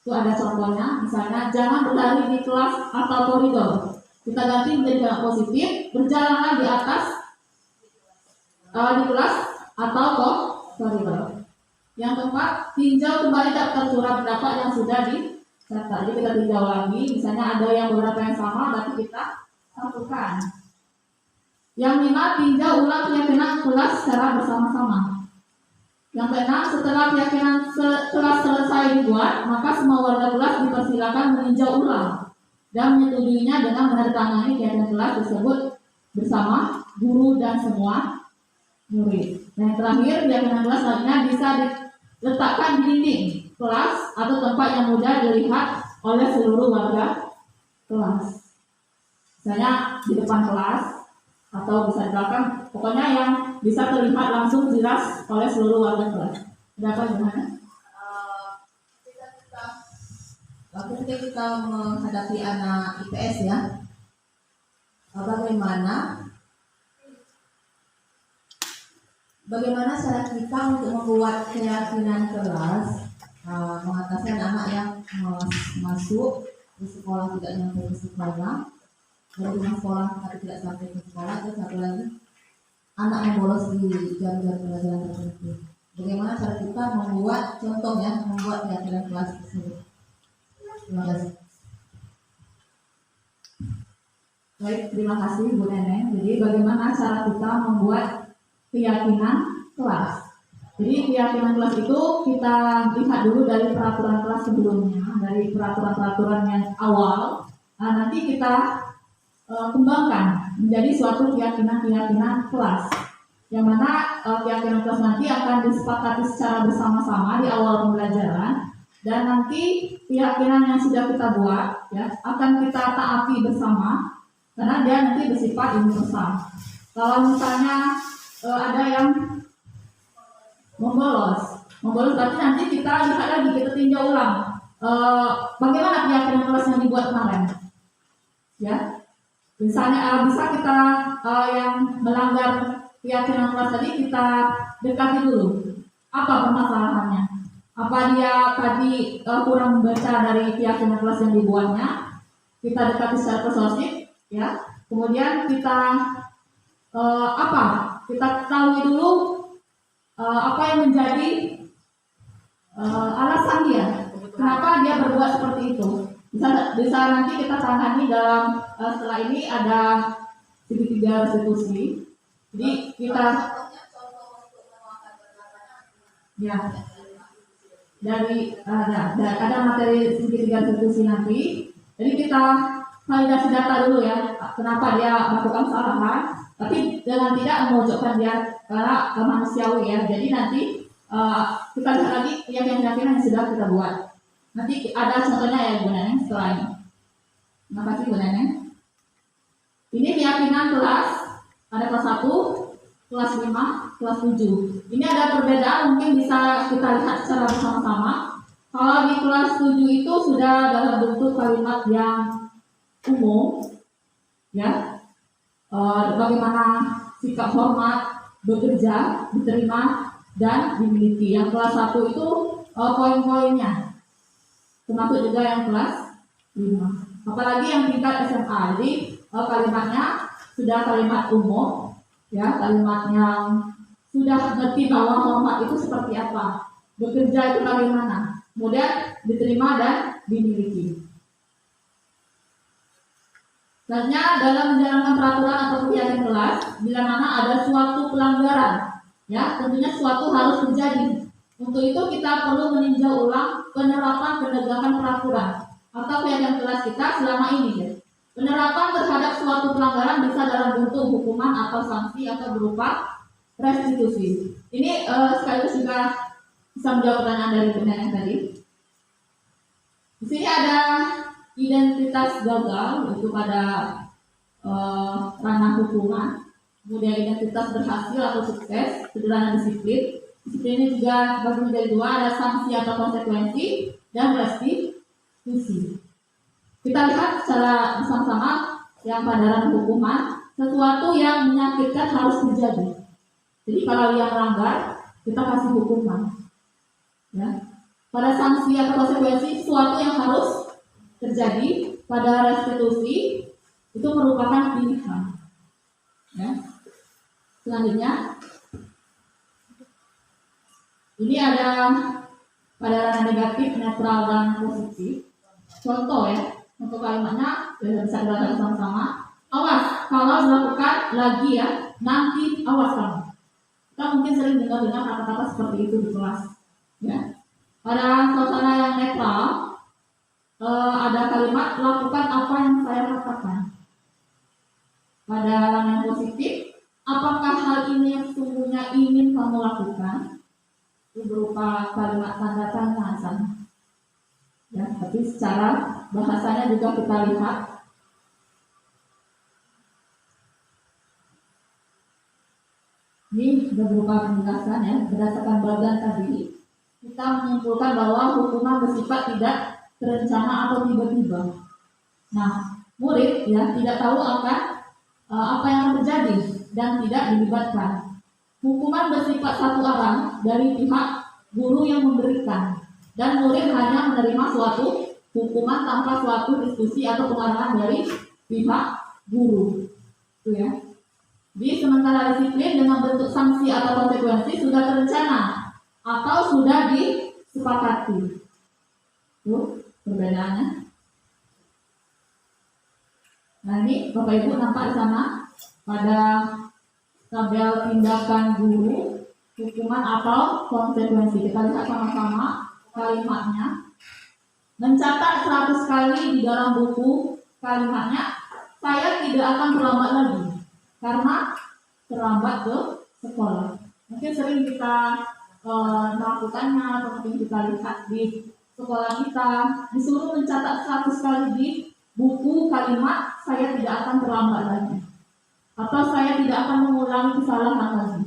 Itu ada contohnya, misalnya jangan berlari di kelas atau koridor. Kita ganti menjadi kalimat positif, berjalanlah di atas di kelas atau koridor. Yang keempat, tinjau kembali daftar curah pendapat yang sudah dicatat. Jadi kita tinjau lagi, misalnya ada yang beberapa yang sama, berarti kita satukan. Yang 5, tinjau ulang keyakinan kelas secara bersama-sama. Yang ke-6, setelah keyakinan kelas selesai dibuat, maka semua warga kelas dipersilakan meninjau ulang dan menyetujuinya dengan menandatangani keyakinan kelas tersebut bersama guru dan semua murid. Dan yang terakhir, keyakinan kelas selanjutnya bisa diletakkan di dinding kelas atau tempat yang mudah dilihat oleh seluruh warga kelas. Misalnya di depan kelas atau bisa di belakang, pokoknya yang bisa terlihat langsung jelas oleh seluruh warga kelas. Ada apa gimana?
Ketika kita menghadapi anak IPS ya, bagaimana cara kita untuk membuat keyakinan kelas mengatasi anak yang masuk ke sekolah tidak nyampe ke sekolah, dari rumah sekolah tapi tidak sampai ke sekolah, terus satu lagi anak yang bolos di jalur pelajaran tertentu. Bagaimana cara kita membuat contohnya membuat keyakinan kelas tersebut? Terima kasih.
Baik, terima kasih Bu Neneng. Jadi bagaimana cara kita membuat keyakinan kelas? Jadi keyakinan kelas itu kita lihat dulu dari peraturan kelas sebelumnya, dari peraturan-peraturan yang awal. Nanti kita kembangkan menjadi suatu keyakinan kelas, yang mana keyakinan kelas nanti akan disepakati secara bersama-sama di awal pembelajaran, dan nanti keyakinan yang sudah kita buat ya akan kita taati bersama karena dia nanti bersifat universal. Kalau misalnya ada yang membolos berarti nanti kita lihat lagi, kita tinjau ulang bagaimana keyakinan kelas yang dibuat kemarin ya. Misalnya bisa kita yang melanggar keyakinan kelas tadi kita dekati dulu apa permasalahannya, apa dia tadi kurang membaca dari keyakinan kelas yang dibuatnya, kita dekati secara persuasif ya. Kemudian kita kita ketahui dulu apa yang menjadi alasan dia kenapa dia berbuat seperti itu. Bisa nanti kita tangani dalam setelah ini ada segitiga restitusi. Jadi kita ya dari ada materi segitiga restitusi nanti. Jadi kita validasi data dulu ya, kenapa dia melakukan kesalahan, tapi dengan tidak memojokkan dia karena manusiawi ya. Jadi nanti kita lihat lagi keyakinan yang sudah kita buat. Nanti ada contohnya ya Bu Neneng setelah ini. Terima kasih Bu Neneng. Ini keyakinan kelas, ada kelas 1, kelas 5, kelas 7. Ini ada perbedaan, mungkin bisa kita lihat secara bersama-sama. Kalau di kelas 7 itu sudah dalam bentuk kalimat yang umum, ya. Bagaimana sikap hormat, bekerja, diterima, dan dimiliki. Yang kelas 1 itu poin-poinnya. Termasuk juga yang kelas 5. Apalagi yang tingkat SMA. Jadi kalimatnya sudah kalimat umum, ya, kalimat yang sudah ngerti bahwa hormat itu seperti apa, bekerja itu bagaimana, kemudian diterima dan dimiliki. Selanjutnya dalam menjalankan peraturan atau kegiatan kelas, bila mana ada suatu pelanggaran, ya, tentunya suatu harus terjadi. Untuk itu kita perlu meninjau ulang penerapan penegakan peraturan atau kegiatan kelas kita selama ini. Ya. Penerapan terhadap suatu pelanggaran bisa dalam bentuk hukuman atau sanksi atau berupa restitusi. Ini sekaligus juga bisa menjawab pertanyaan dari Bu Neneng tadi. Di sini ada identitas gagal, itu pada ranah hukuman. Kemudian identitas berhasil atau sukses, sederhana disiplin. Ini juga bagi menjadi dua, ada sanksi atau konsekuensi dan restitusi. Kita lihat secara bersama-sama yang pada ranah hukuman, sesuatu yang menyakitkan harus terjadi. Jadi kalau yang melanggar, kita kasih hukuman. Ya. Pada sanksi atau konsekuensi, sesuatu yang harus terjadi. Pada restitusi, itu merupakan pilihan. Ya. Selanjutnya, ini ada pada ranah negatif, netral, dan positif. Contoh ya, untuk kalimatnya bisa kita lihat sama-sama. awas kalau melakukan lagi ya, nanti awas kamu. Kita mungkin sering dengar kata-kata seperti itu di kelas. Ya. Pada suasana yang netral, ada kalimat lakukan apa yang saya katakan. Pada yang positif, apakah hal ini yang sesungguhnya ingin kamu lakukan? Itu berupa kalimat tanda tanya sana. Ya, tapi secara bahasanya juga kita lihat. Ini berupa penjelasan ya, berdasarkan bagian tadi, kita menyimpulkan bahwa hukuman bersifat tidak terencana atau tiba-tiba. Nah, murid ya tidak tahu akan apa yang akan terjadi dan tidak dilibatkan. Hukuman bersifat satu arah dari pihak guru yang memberikan, dan murid hanya menerima suatu hukuman tanpa suatu diskusi atau pengarahan dari pihak guru. Itu ya. Di sementara disiplin dengan bentuk sanksi atau konsekuensi sudah terencana atau sudah disepakati. Tuh perbedaannya. Nah ini Bapak Ibu nampak di sana pada tabel tindakan guru, hukuman atau konsekuensi. Kita lihat sama-sama kalimatnya. Mencatat 100 kali di dalam buku kalimatnya, saya tidak akan terlambat lagi karena terlambat ke sekolah. Mungkin sering kita melakukannya atau mungkin kita lihat di sekolah kita disuruh mencatat 100 kali di buku kalimat saya tidak akan terlambat lagi atau saya tidak akan mengulangi kesalahan lagi.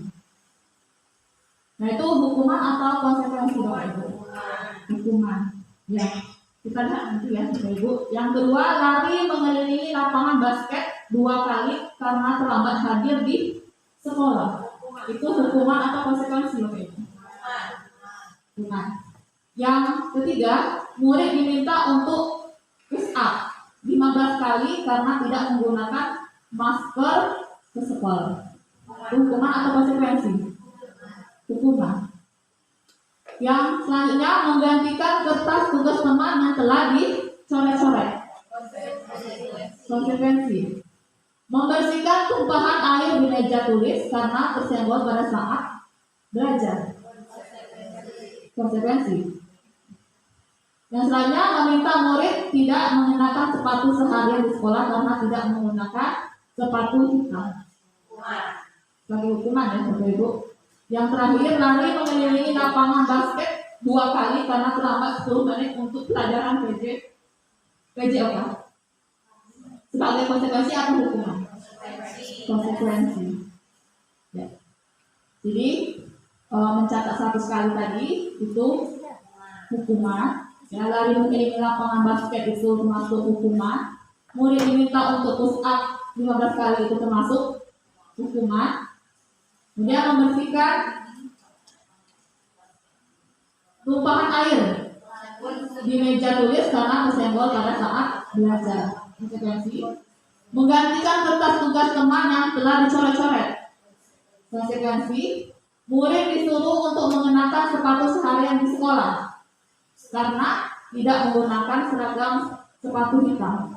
Nah itu hukuman atau konsekuensi Bapak Ibu? Hukuman. Ya kita lihat nanti ya Bapak Ibu. Yang kedua, lari mengelilingi lapangan basket 2 kali karena terlambat hadir di sekolah. Itu hukuman atau konsekuensi Bapak Ibu? Hukuman. Yang ketiga, murid diminta untuk push up 15 kali karena tidak menggunakan masker ke sekolah. Hukuman atau konsekuensi? Hukuman. Yang selanjutnya, menggantikan kertas tugas teman yang telah dicoret-coret. Konsekuensi. Membersihkan tumpahan air di meja tulis karena tersenggol pada saat belajar. Konsekuensi. Yang selanjutnya, meminta murid tidak mengenakan sepatu seharian di sekolah karena tidak menggunakan sepatu hitam. Sebagai hukuman ya Bapak Ibu. Yang terakhir, lari mengelilingi lapangan basket 2 kali karena terlambat 10 menit untuk pelajaran PJOK. Sebagai konsekuensi atau hukuman? Konsekuensi. Ya. Jadi mencatat 100 kali tadi itu hukuman. Ya, lari mengelilingi lapangan basket itu termasuk hukuman. Murid diminta untuk push up 15 kali itu termasuk hukuman. Kemudian membersihkan tumpahan air di meja tulis karena tersenggol pada saat belajar. Konsekuensi. Menggantikan kertas tugas teman yang telah dicoret-coret. Konsekuensi. Murid disuruh untuk mengenakan sepatu seharian di sekolah karena tidak menggunakan seragam sepatu hitam.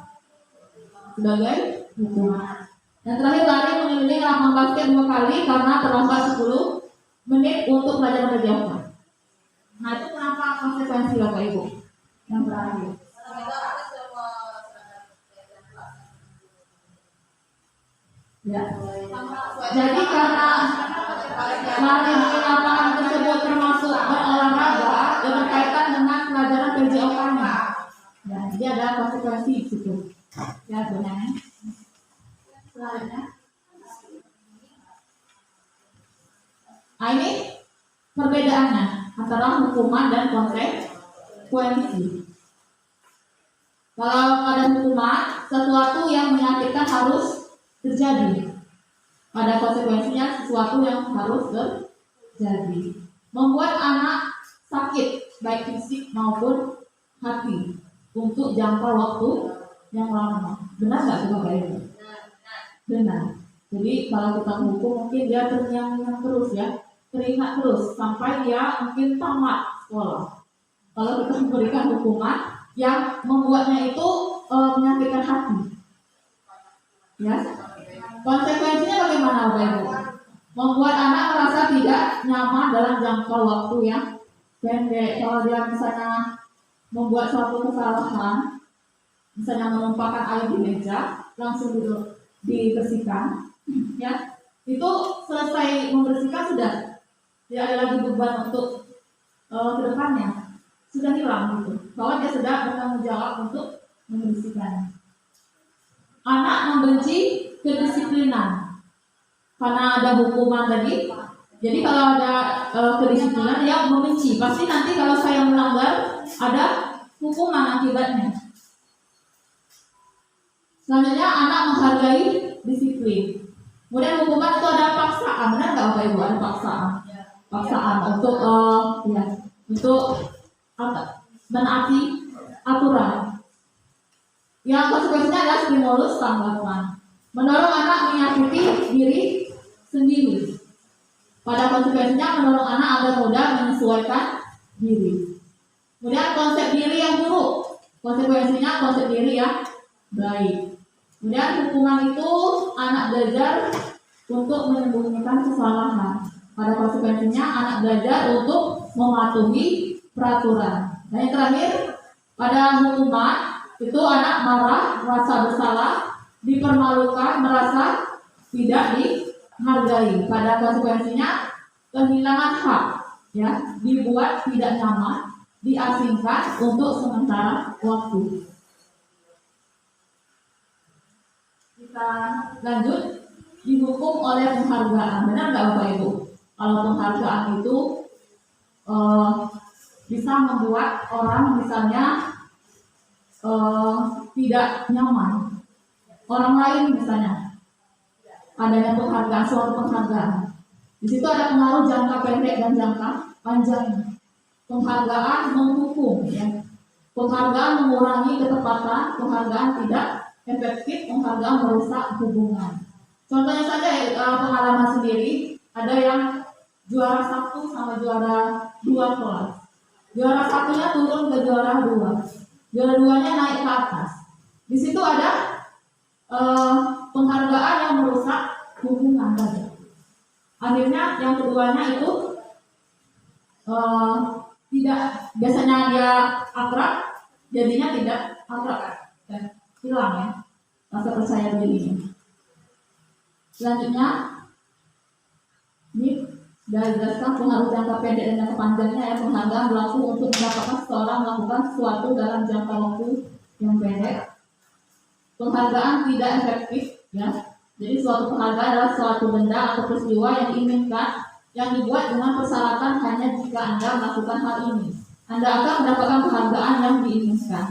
Sebagai hukuman. Yang terakhir, lari mengelilingi lapangan basket 2 kali karena terlambat 10 menit untuk pelajaran PJOK. Nah itu kenapa konsekuensi Bapak Ibu? Yang terakhir. Ya. Jadi karena lari di lapangan tersebut termasuk berolahraga yang berkaitan dengan pelajaran PJOK-nya. Ya, jadi ada konsekuensi di situ. Ya, sebenarnya. Selanjutnya. Nah ini perbedaannya antara hukuman dan konsekuensi. Kalau pada hukuman, sesuatu yang menyakitkan harus terjadi. Pada konsekuensinya sesuatu yang harus terjadi. Membuat anak sakit baik fisik maupun hati untuk jangka waktu yang lama. Benar nggak Bapak Ibu? Benar. Jadi kalau kita menghukum mungkin dia terngiang-ngiang terus ya, teringat terus sampai dia mungkin tamat sekolah. Kalau kita memberikan hukuman yang membuatnya itu menyakitkan hati. Ya, konsekuensinya bagaimana Bapak Ibu? Membuat anak merasa tidak nyaman dalam jangka waktu yang pendek. Kalau dia misalnya membuat suatu kesalahan, misalnya menumpahkan air di meja, langsung dibersihkan, ya, itu selesai membersihkan sudah tidak ada lagi beban untuk kedepannya, sudah hilang gitu, bahwa dia sudah bertanggung jawab untuk membersihkan. Anak membenci kedisiplinan karena ada hukuman tadi. Jadi kalau ada kedisiplinan dia membenci, pasti nanti kalau saya melanggar ada hukuman akibatnya. Selanjutnya anak menghargai disiplin. Kemudian hukuman itu ada paksaan, benar nggak Bapak Ibu? Ada paksaan untuk untuk menaati aturan. Yang konsekuensinya adalah stimulus tanggapan, mendorong anak menyakiti diri sendiri. Pada konsekuensinya mendorong anak agar mudah menyesuaikan diri. Kemudian konsep diri yang buruk, konsekuensinya konsep diri yang baik. Kemudian hukuman itu anak belajar untuk menyembunyikan kesalahan. Pada konsekuensinya anak belajar untuk mematuhi peraturan. Dan yang terakhir, pada hukuman itu anak marah, merasa bersalah, dipermalukan, merasa tidak dihargai. Pada konsekuensinya kehilangan hak, ya, dibuat tidak nyaman, diasingkan untuk sementara waktu. Kita lanjut, dihukum oleh penghargaan. Benar nggak Bapak Ibu? Kalau penghargaan itu bisa membuat orang misalnya tidak nyaman. Orang lain misalnya adanya penghargaan, suatu penghargaan. Di situ ada pengaruh jangka pendek dan jangka panjang. Penghargaan menghukum, ya. Penghargaan mengurangi ketepatan, penghargaan tidak efektif, penghargaan merusak hubungan. Contohnya saja pengalaman sendiri, ada yang juara 1 sama juara 2 kelas. Juara 1-nya turun ke juara 2. Juara 2-nya naik ke atas. Di situ ada penghargaan yang merusak hubungan tadi. Akhirnya yang keduanya itu tidak, biasanya dia akrab, jadinya tidak akrab, hilang ya rasa percaya dirinya. Selanjutnya ini sudah dijelaskan pengaruh jangka pendek dan jangka panjangnya, ya. Penghargaan berlaku untuk mendapatkan seseorang melakukan sesuatu dalam jangka waktu yang pendek. Penghargaan tidak efektif, ya. Jadi suatu penghargaan adalah suatu benda atau peristiwa yang diinginkan, yang dibuat dengan persyaratan hanya jika Anda melakukan hal ini, Anda akan mendapatkan penghargaan yang diinginkan.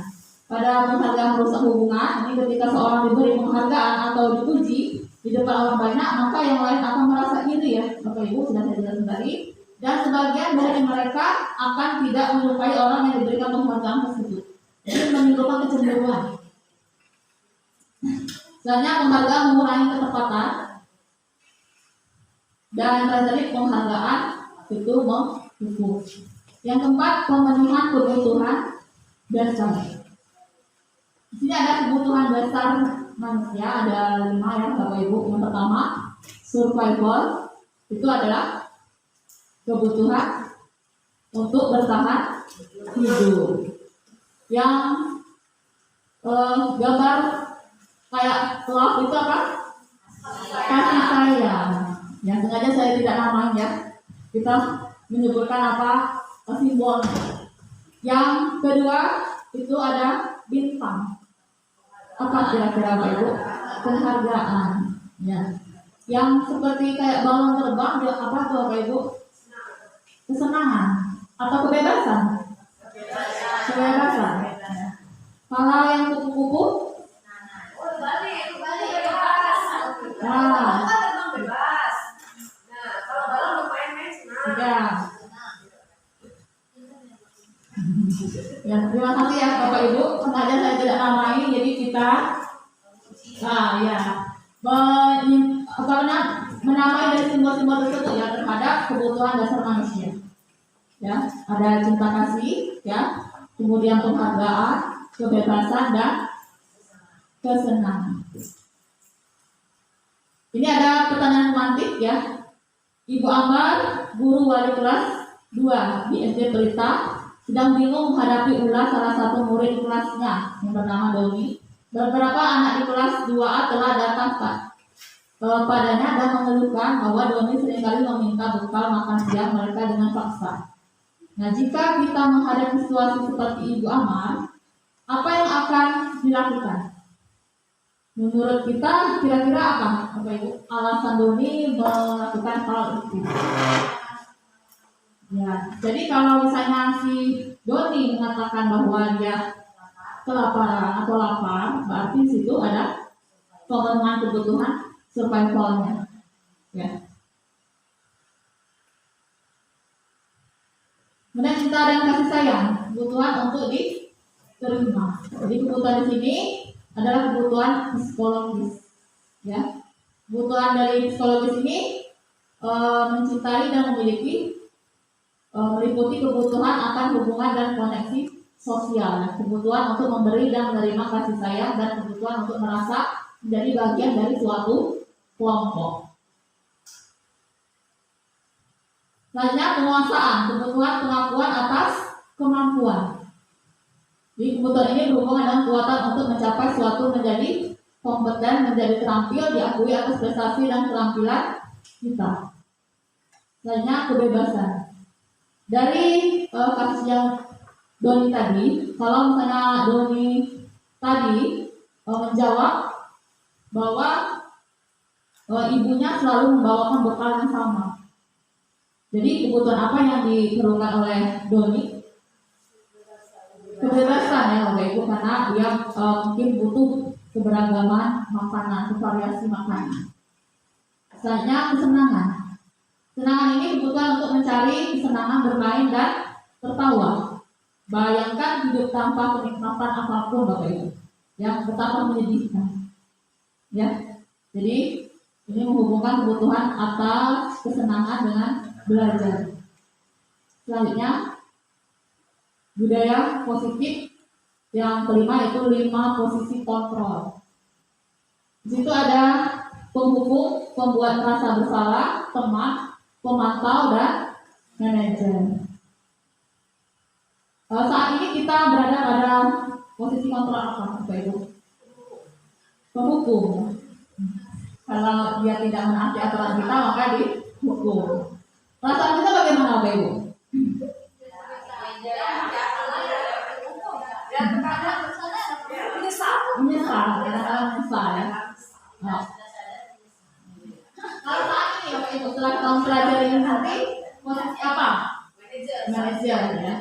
Pada penghargaan merusak hubungan, ini ketika seorang diberi penghargaan atau dipuji di depan orang banyak, maka yang lain akan merasa iri, ya. Bapak Ibu sudah saya jelaskan tadi. Dan sebagian dari mereka akan tidak menyukai orang yang diberikan penghargaan tersebut. Jadi menimbulkan kecemburuan. Selanjutnya penghargaan mengurangi ketepatan. Dan tadi penghargaan itu menghukum. Yang keempat, pemenuhan kebutuhan dasar. Di sini ada kebutuhan dasar manusia, ada 5 ya Bapak Ibu. Yang pertama, survival, itu adalah kebutuhan untuk bertahan hidup. Yang gambar kayak love itu apa? Kasih sayang. Yang sengaja saya tidak namain, ya. Kita menyebutkan apa simbolnya. Yang kedua itu ada bintang. Apa kira-kira Bapak Ibu? Penghargaan, ya. Yang seperti kayak balon terbang, dia apa tuh Bapak Ibu? Kesenangan atau kebebasan? Kebebasan. Kalau yang kupu-kupu? Nah,
bebas. Nah, kalau balon lumayan senang.
ya. Ya, terima kasih ya Bapak Ibu. Sengaja saya tidak namai, jadi kita menamai dari simbol-simbol tersebut, ya, terhadap kebutuhan dasar manusia. Ya, ada cinta kasih, ya, kemudian penghargaan, kebebasan dan kesenangan. Ini ada pertanyaan romantik ya. Ibu Amar, guru wali kelas 2 di SD Pelita, sedang bingung menghadapi ulah salah satu murid kelasnya yang bernama Doni. Beberapa anak di kelas 2A telah datang padanya dan mengeluhkan bahwa Doni seringkali meminta bekal makan siang mereka dengan paksa. Nah, jika kita menghadapi situasi seperti Ibu Amar, apa yang akan dilakukan? Menurut kita kira-kira apa Ibu alasan Doni melakukan hal itu? Ya, jadi kalau misalnya si Doni mengatakan bahwa dia kelaparan atau lapar, berarti di situ ada pemenuhan kebutuhan survivalnya. Ya. Kemudian cinta dan kasih sayang, kebutuhan untuk diterima. Jadi kebutuhan di sini adalah kebutuhan psikologis. Ya, kebutuhan dari psikologis ini mencintai dan memiliki meliputi kebutuhan akan hubungan dan koneksi sosial, kebutuhan untuk memberi dan menerima kasih sayang, dan kebutuhan untuk merasa menjadi bagian dari suatu kelompok. Selanjutnya penguasaan, kebutuhan pengakuan atas kemampuan. Jadi kebutuhan ini berhubungan dengan kekuatan untuk mencapai suatu menjadi kompeten, menjadi terampil, diakui atas prestasi dan keterampilan kita. Selanjutnya kebebasan. Dari kasus yang Doni tadi, kalau misalnya Doni tadi menjawab bahwa ibunya selalu membawakan bekal yang sama. Jadi kebutuhan apa yang diperlukan oleh Doni? Kebebasan ya Bapak Ibu, karena dia mungkin butuh keberagaman makanan, variasi makanan. Selanjutnya kesenangan. Kesenangan ini kebutuhan untuk mencari kesenangan bermain dan tertawa. Bayangkan hidup tanpa kenikmatan apapun Bapak Ibu, yang betapa menyedihkan. Ya, jadi ini menghubungkan kebutuhan atas kesenangan dengan belajar. Selanjutnya budaya positif yang kelima, yaitu 5 posisi kontrol. Di situ ada penghukum, pembuat merasa bersalah, teman, pemantau, dan manajer. Saat ini kita berada pada posisi kontrol apa, Bapak Ibu? Penghukum. Kalau dia tidak menaati aturan kita, maka dihukum. Perasaan kita bagaimana, Bapak Ibu? Menyesal, kadang-kadang menyesal ya. Nah. Kalau saat ini Bapak Ibu, setelah kita mempelajari ini nanti, posisi apa? Manajer ya.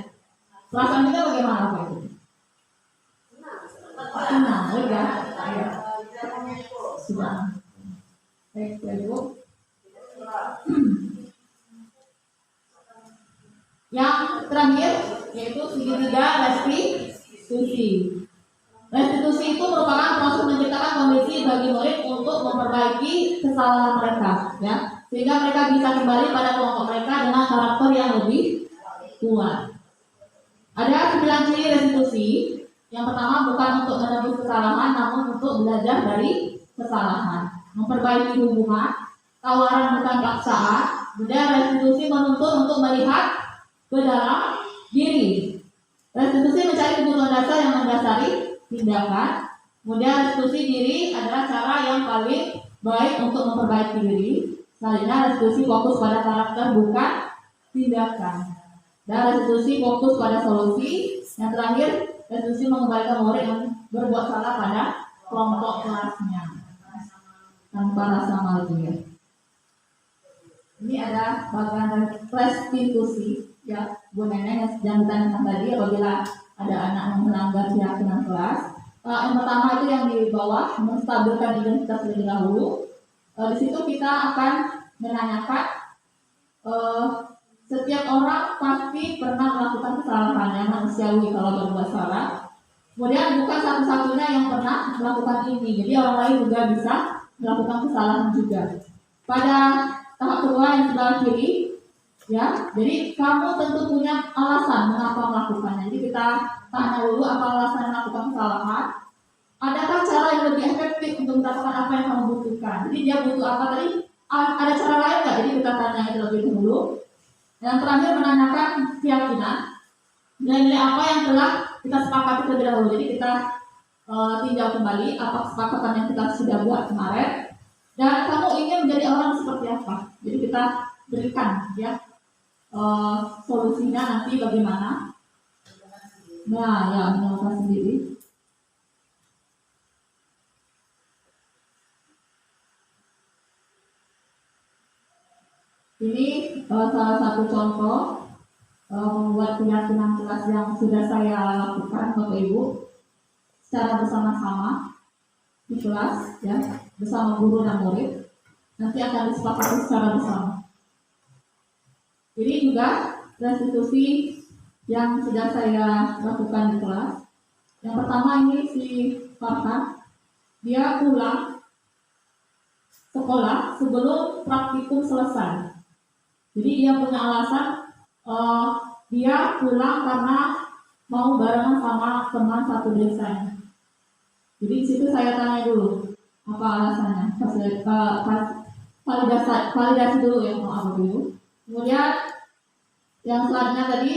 Perasaan kita bagaimana Bapak Ibu? Senang, ya. Sudah. Baik, Bapak Ibu. Yang terakhir yaitu segitiga restitusi. Restitusi itu merupakan proses menciptakan kondisi bagi murid untuk memperbaiki kesalahan mereka, ya, sehingga mereka bisa kembali pada kelompok mereka dengan karakter yang lebih kuat. Ada 9 ciri restitusi. Yang pertama, bukan untuk menebus kesalahan, namun untuk belajar dari kesalahan. Memperbaiki hubungan, tawaran bukan paksaan. Kemudian restitusi menuntut untuk melihat ke dalam diri. Restitusi mencari kebutuhan dasar yang mendasari tindakan. Kemudian restitusi diri adalah cara yang paling baik untuk memperbaiki diri. Selanjutnya restitusi fokus pada karakter bukan tindakan. Dan restitusi fokus pada solusi. Yang terakhir, restitusi mengembalikan murid yang berbuat salah pada kelompok kelasnya tanpa rasa malu ya. Ini ada bagian dari restitusi ya, Bu Neneng yang ditanyakan tadi, apabila ada anak yang melanggar keyakinan kelas. Yang pertama itu yang di bawah, menstabilkan identitas terlebih dahulu. Di situ kita akan menanyakan setiap orang pasti pernah melakukan kesalahan yang manusiawi kalau berbuat salah. Kemudian bukan satu-satunya yang pernah melakukan ini, jadi orang lain juga bisa melakukan kesalahan juga. Pada tahap kedua yang sebelah kiri, ya, jadi kamu tentu punya alasan mengapa melakukannya. Jadi kita tanya dulu apa alasan melakukan kesalahan. adakah cara yang lebih efektif untuk mendapatkan apa yang kamu butuhkan? Jadi dia butuh apa tadi? Ada cara lain nggak? Jadi kita tanya terlebih dahulu. Yang terakhir menanyakan keyakinan, nilai-nilai apa yang telah kita sepakati terlebih dahulu. Jadi kita tinjau kembali apa kesepakatan yang kita sudah buat kemarin, dan kamu ingin menjadi orang seperti apa. Jadi kita berikan ya solusinya nanti bagaimana. Nah ya, menemukan sendiri. Ini salah satu contoh membuat keyakinan kelas yang sudah saya lakukan Bapak Ibu secara bersama-sama di kelas ya, bersama guru dan murid, nanti akan disepakati secara bersama. Ini juga restitusi yang sudah saya lakukan di kelas. Yang pertama ini si Farhan, dia pulang sekolah sebelum praktikum selesai. Jadi dia punya alasan dia pulang karena mau barengan sama teman satu desanya. Jadi di situ saya tanya dulu apa alasannya, validasi dulu ya, mau apa dulu. Kemudian yang selanjutnya tadi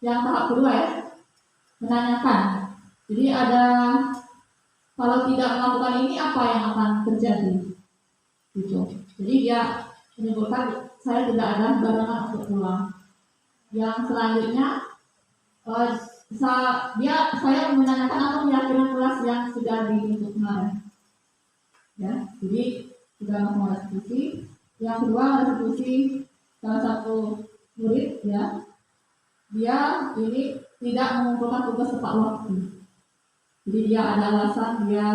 yang tahap kedua ya, menanyakan. Jadi ada kalau tidak melakukan ini apa yang akan terjadi, gitu. Jadi dia menyebutkan saya tidak ada barengan untuk pulang. Yang selanjutnya saya menanyakan apa keyakinan kelas yang sudah dibentuk kemarin. Ya, jadi sudah melakukan restitusi. Yang kedua restitusi salah satu murid ya, dia ini tidak mengumpulkan tugas tepat waktu. Jadi dia ada alasan dia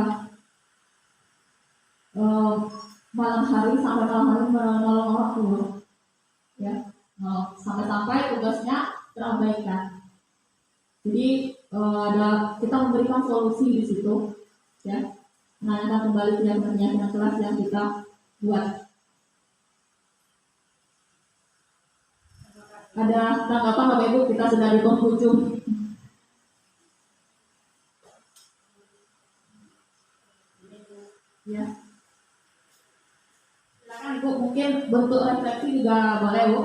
malam hari sampai malam hari menolong orang tua, ya, sampai tugasnya terabaikan. Jadi kita memberikan solusi di situ, ya, menanyakan kembali keyakinan kelas yang kita buat. Ada tanggapan Bapak Ibu? Kita sudah di penghujung. Ya. Silakan Ibu, mungkin bentuk refleksi juga boleh Bu.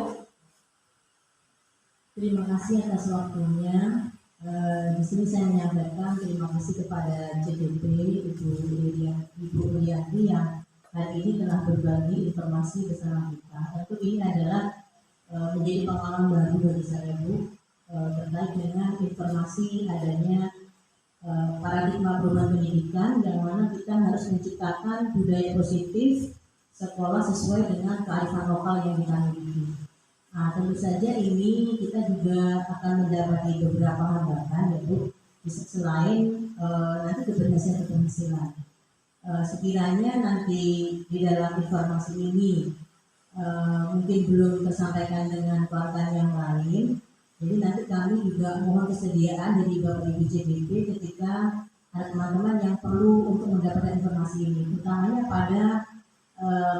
Terima kasih atas waktunya. Di sini saya menyampaikan terima kasih kepada CDP Ibu Rianti yang hari ini telah berbagi informasi bersama kita. Tentu ini adalah menjadi pengalaman baru bagi saya Bu, terkait dengan informasi adanya paradigma perubahan pendidikan yang mana kita harus menciptakan budaya positif sekolah sesuai dengan kearifan lokal yang kita miliki. Nah, tentu saja ini kita juga akan mendapati beberapa hambatan ya Bu, selain nanti keberhasilan. Sekiranya nanti di dalam informasi ini mungkin belum tersampaikan dengan konten yang lain, jadi nanti kami juga mohon kesediaan dari Bapak Ibu CDP ketika ada teman-teman yang perlu untuk mendapatkan informasi ini, utamanya pada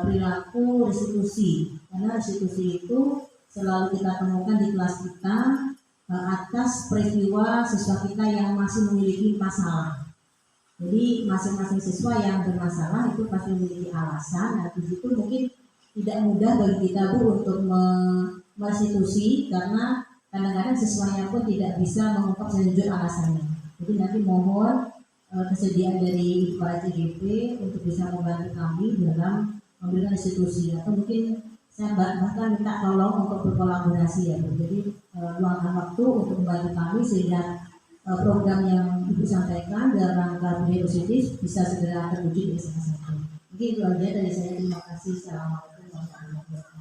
perilaku restitusi, karena restitusi itu selalu kita temukan di kelas kita atas peristiwa siswa kita yang masih memiliki masalah. Jadi masing-masing siswa yang bermasalah itu pasti memiliki alasan. Nah, di situ mungkin tidak mudah bagi kita Bu untuk merestitusi karena kadang-kadang siswanya pun tidak bisa mengungkap sejujur alasannya. Jadi nanti mohon kesediaan dari para CDP untuk bisa membantu kami dalam memberikan restitusi, atau mungkin saya bahkan minta tolong untuk berkolaborasi ya Bu. Jadi luangkan waktu untuk membantu kami sehingga program yang Ibu sampaikan dalam rangka budaya positif bisa segera terwujud di sana. Mungkin itu aja dari saya. Terima kasih. Assalamualaikum warahmatullahi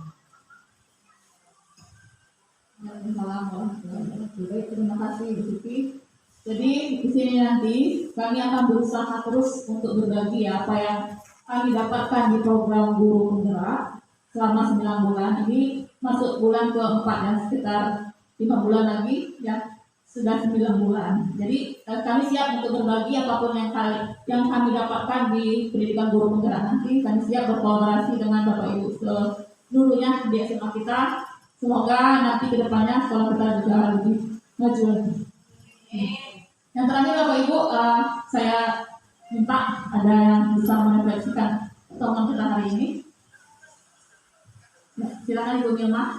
wabarakatuh. Terima kasih Bu Siti. Jadi di sini nanti kami akan berusaha terus untuk berbagi apa yang kami dapatkan di program Guru Penggerak selama 9 bulan. Ini masuk bulan ke-4 ya, sekitar 5 bulan lagi ya, sudah 9 bulan. Jadi kami siap untuk berbagi apapun yang kami dapatkan di pendidikan Guru Penggerak nanti. Kami siap berkolaborasi dengan Bapak Ibu seluruhnya di SMA kita. Semoga nanti kedepannya sekolah kita juga lebih maju lagi. Yang Dan terakhir Bapak Ibu, saya minta ada yang bisa merefleksikan pertemuan kita hari ini. Ya, silakan Ibu Milma.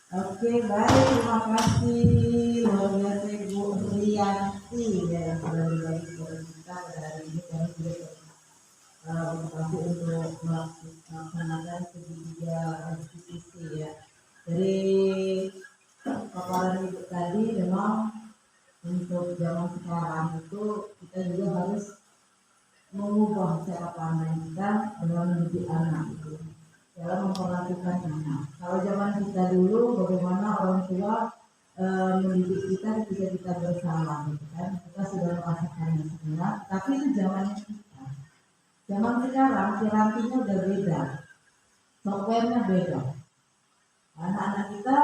Oke, baik, terima kasih luar biasa Ibu Rianti ya, yang sudah berbagi kepada kita pada hari ini. Kami juga berkasih untuk melaksanakan segitiga restitusi ya. Dari paparan Ibu tadi, memang untuk zaman sekarang itu kita juga harus mengubah cara pandang kita dalam mendidik anak itu, dalam memperlakukan anak. Kalau zaman kita dulu, bagaimana orang tua mendidik kita ketika kita bersalah, gitu kan? Kita sudah merasakan yang sebenarnya, tapi itu zamannya kita. Zaman sekarang hierarkinya udah beda, softwarenya beda. Anak-anak kita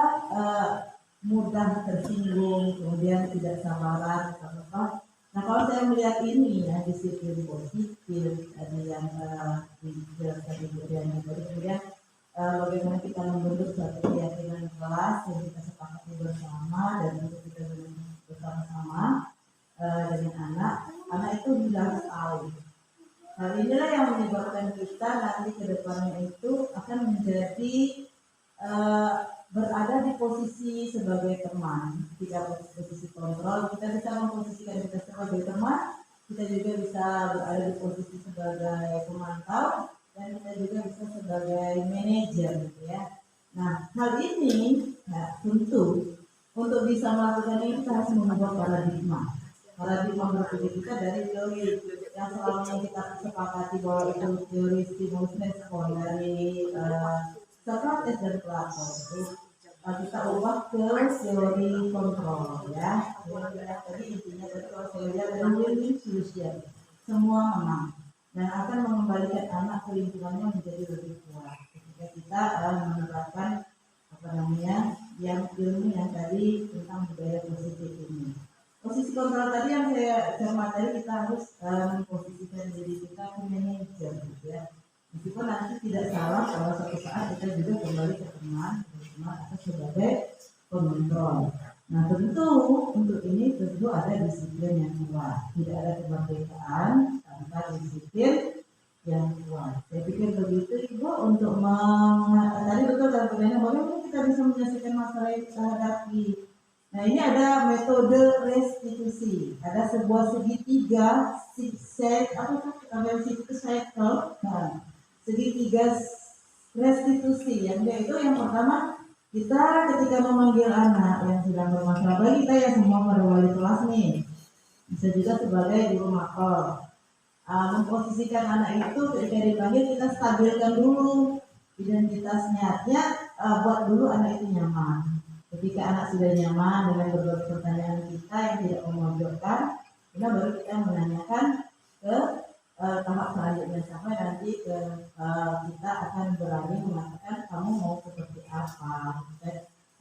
mudah tersinggung, kemudian tidak sabaran, apa. Nah, kalau saya melihat ini ya, disiplin positif tadi yang dijelaskan Ibu Riani tadi, kemudian bagaimana kita membentuk suatu keyakinan kelas yang kita sepakati bersama dan untuk kita bersama-sama dengan anak itu juga harus tahu. Hal inilah yang menyebabkan kita nanti ke depannya itu akan menjadi berada di posisi sebagai teman. Ketika posisi kontrol, kita bisa memposisikan kita sebagai teman, kita juga bisa berada di posisi sebagai pemantau, dan kita juga bisa sebagai manajer, gitu ya. Nah, hal ini ya, tentu untuk bisa melakukan ini kita harus mengubah paradigma berpikir kita dari teori yang selama ini kita sepakati bahwa itu teori stimulus respon dari Socrates dan Plato, itu kita ubah ke teori kontrol ya. Jadi intinya kalau saya lihat dari win-win solution, semua menang dan akan mengembalikan anak ke lingkungannya menjadi lebih kuat ketika kita menerapkan yang ilmu yang tadi tentang budaya positif ini. Posisi kontrol tadi yang saya cermati, kita harus memposisikan diri kita ke manajer, gitu ya. Meskipun nanti tidak salah kalau suatu saat kita juga kembali ke teman atau sebagai pengontrol. Nah, tentu untuk ini tentu ada disiplin yang kuat. Tidak ada kemerdekaan tanpa disiplin yang kuat. Saya pikir begitu Ibu untuk tadi betul dalam pertanyaan bagaimana kita bisa menyelesaikan masalah yang kita hadapi. Nah, ini ada metode restitusi. Ada sebuah segitiga cycle. Nah, segitiga restitusi yang dia itu yang pertama, kita ketika memanggil anak yang sedang bermasalah, bagi kita yang semua pada wali kelas nih, bisa juga sebagai guru makro, memposisikan anak itu ketika dipanggil kita stabilkan dulu identitasnya, buat dulu anak itu nyaman. Ketika anak sudah nyaman dengan berbagai pertanyaan kita yang tidak memojokkan, kita baru kita menanyakan ke tahap selanjutnya sampai nanti kita akan berani mengatakan kamu mau seperti apa,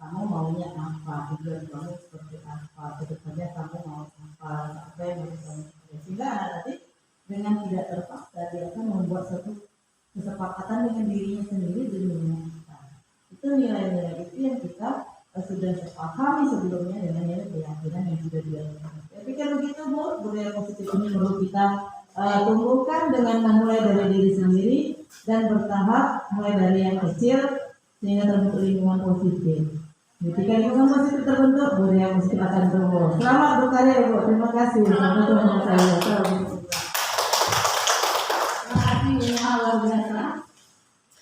kamu maunya apa, tujuan kamu seperti apa, kedepannya kamu mau apa yang mau kamu lakukan. Sehingga anak tadi dengan tidak terpaksa dia akan membuat satu kesepakatan dengan dirinya sendiri dengan kita. Itu nilai-nilai itu yang kita sudah sepahami sebelumnya dengan nilai keyakinan yang sudah dilakukan. Saya pikir begitu Bu, budaya positif ini perlu kita tumbuhkan dengan memulai dari diri sendiri dan bertahap mulai dari yang kecil sehingga terbentuk lingkungan positif. Ketika lingkungan positif terbentuk, budaya positif akan tumbuh. Selamat berkarya Ibu, terima kasih. Selamat teman saya.
Terima kasih luar biasa.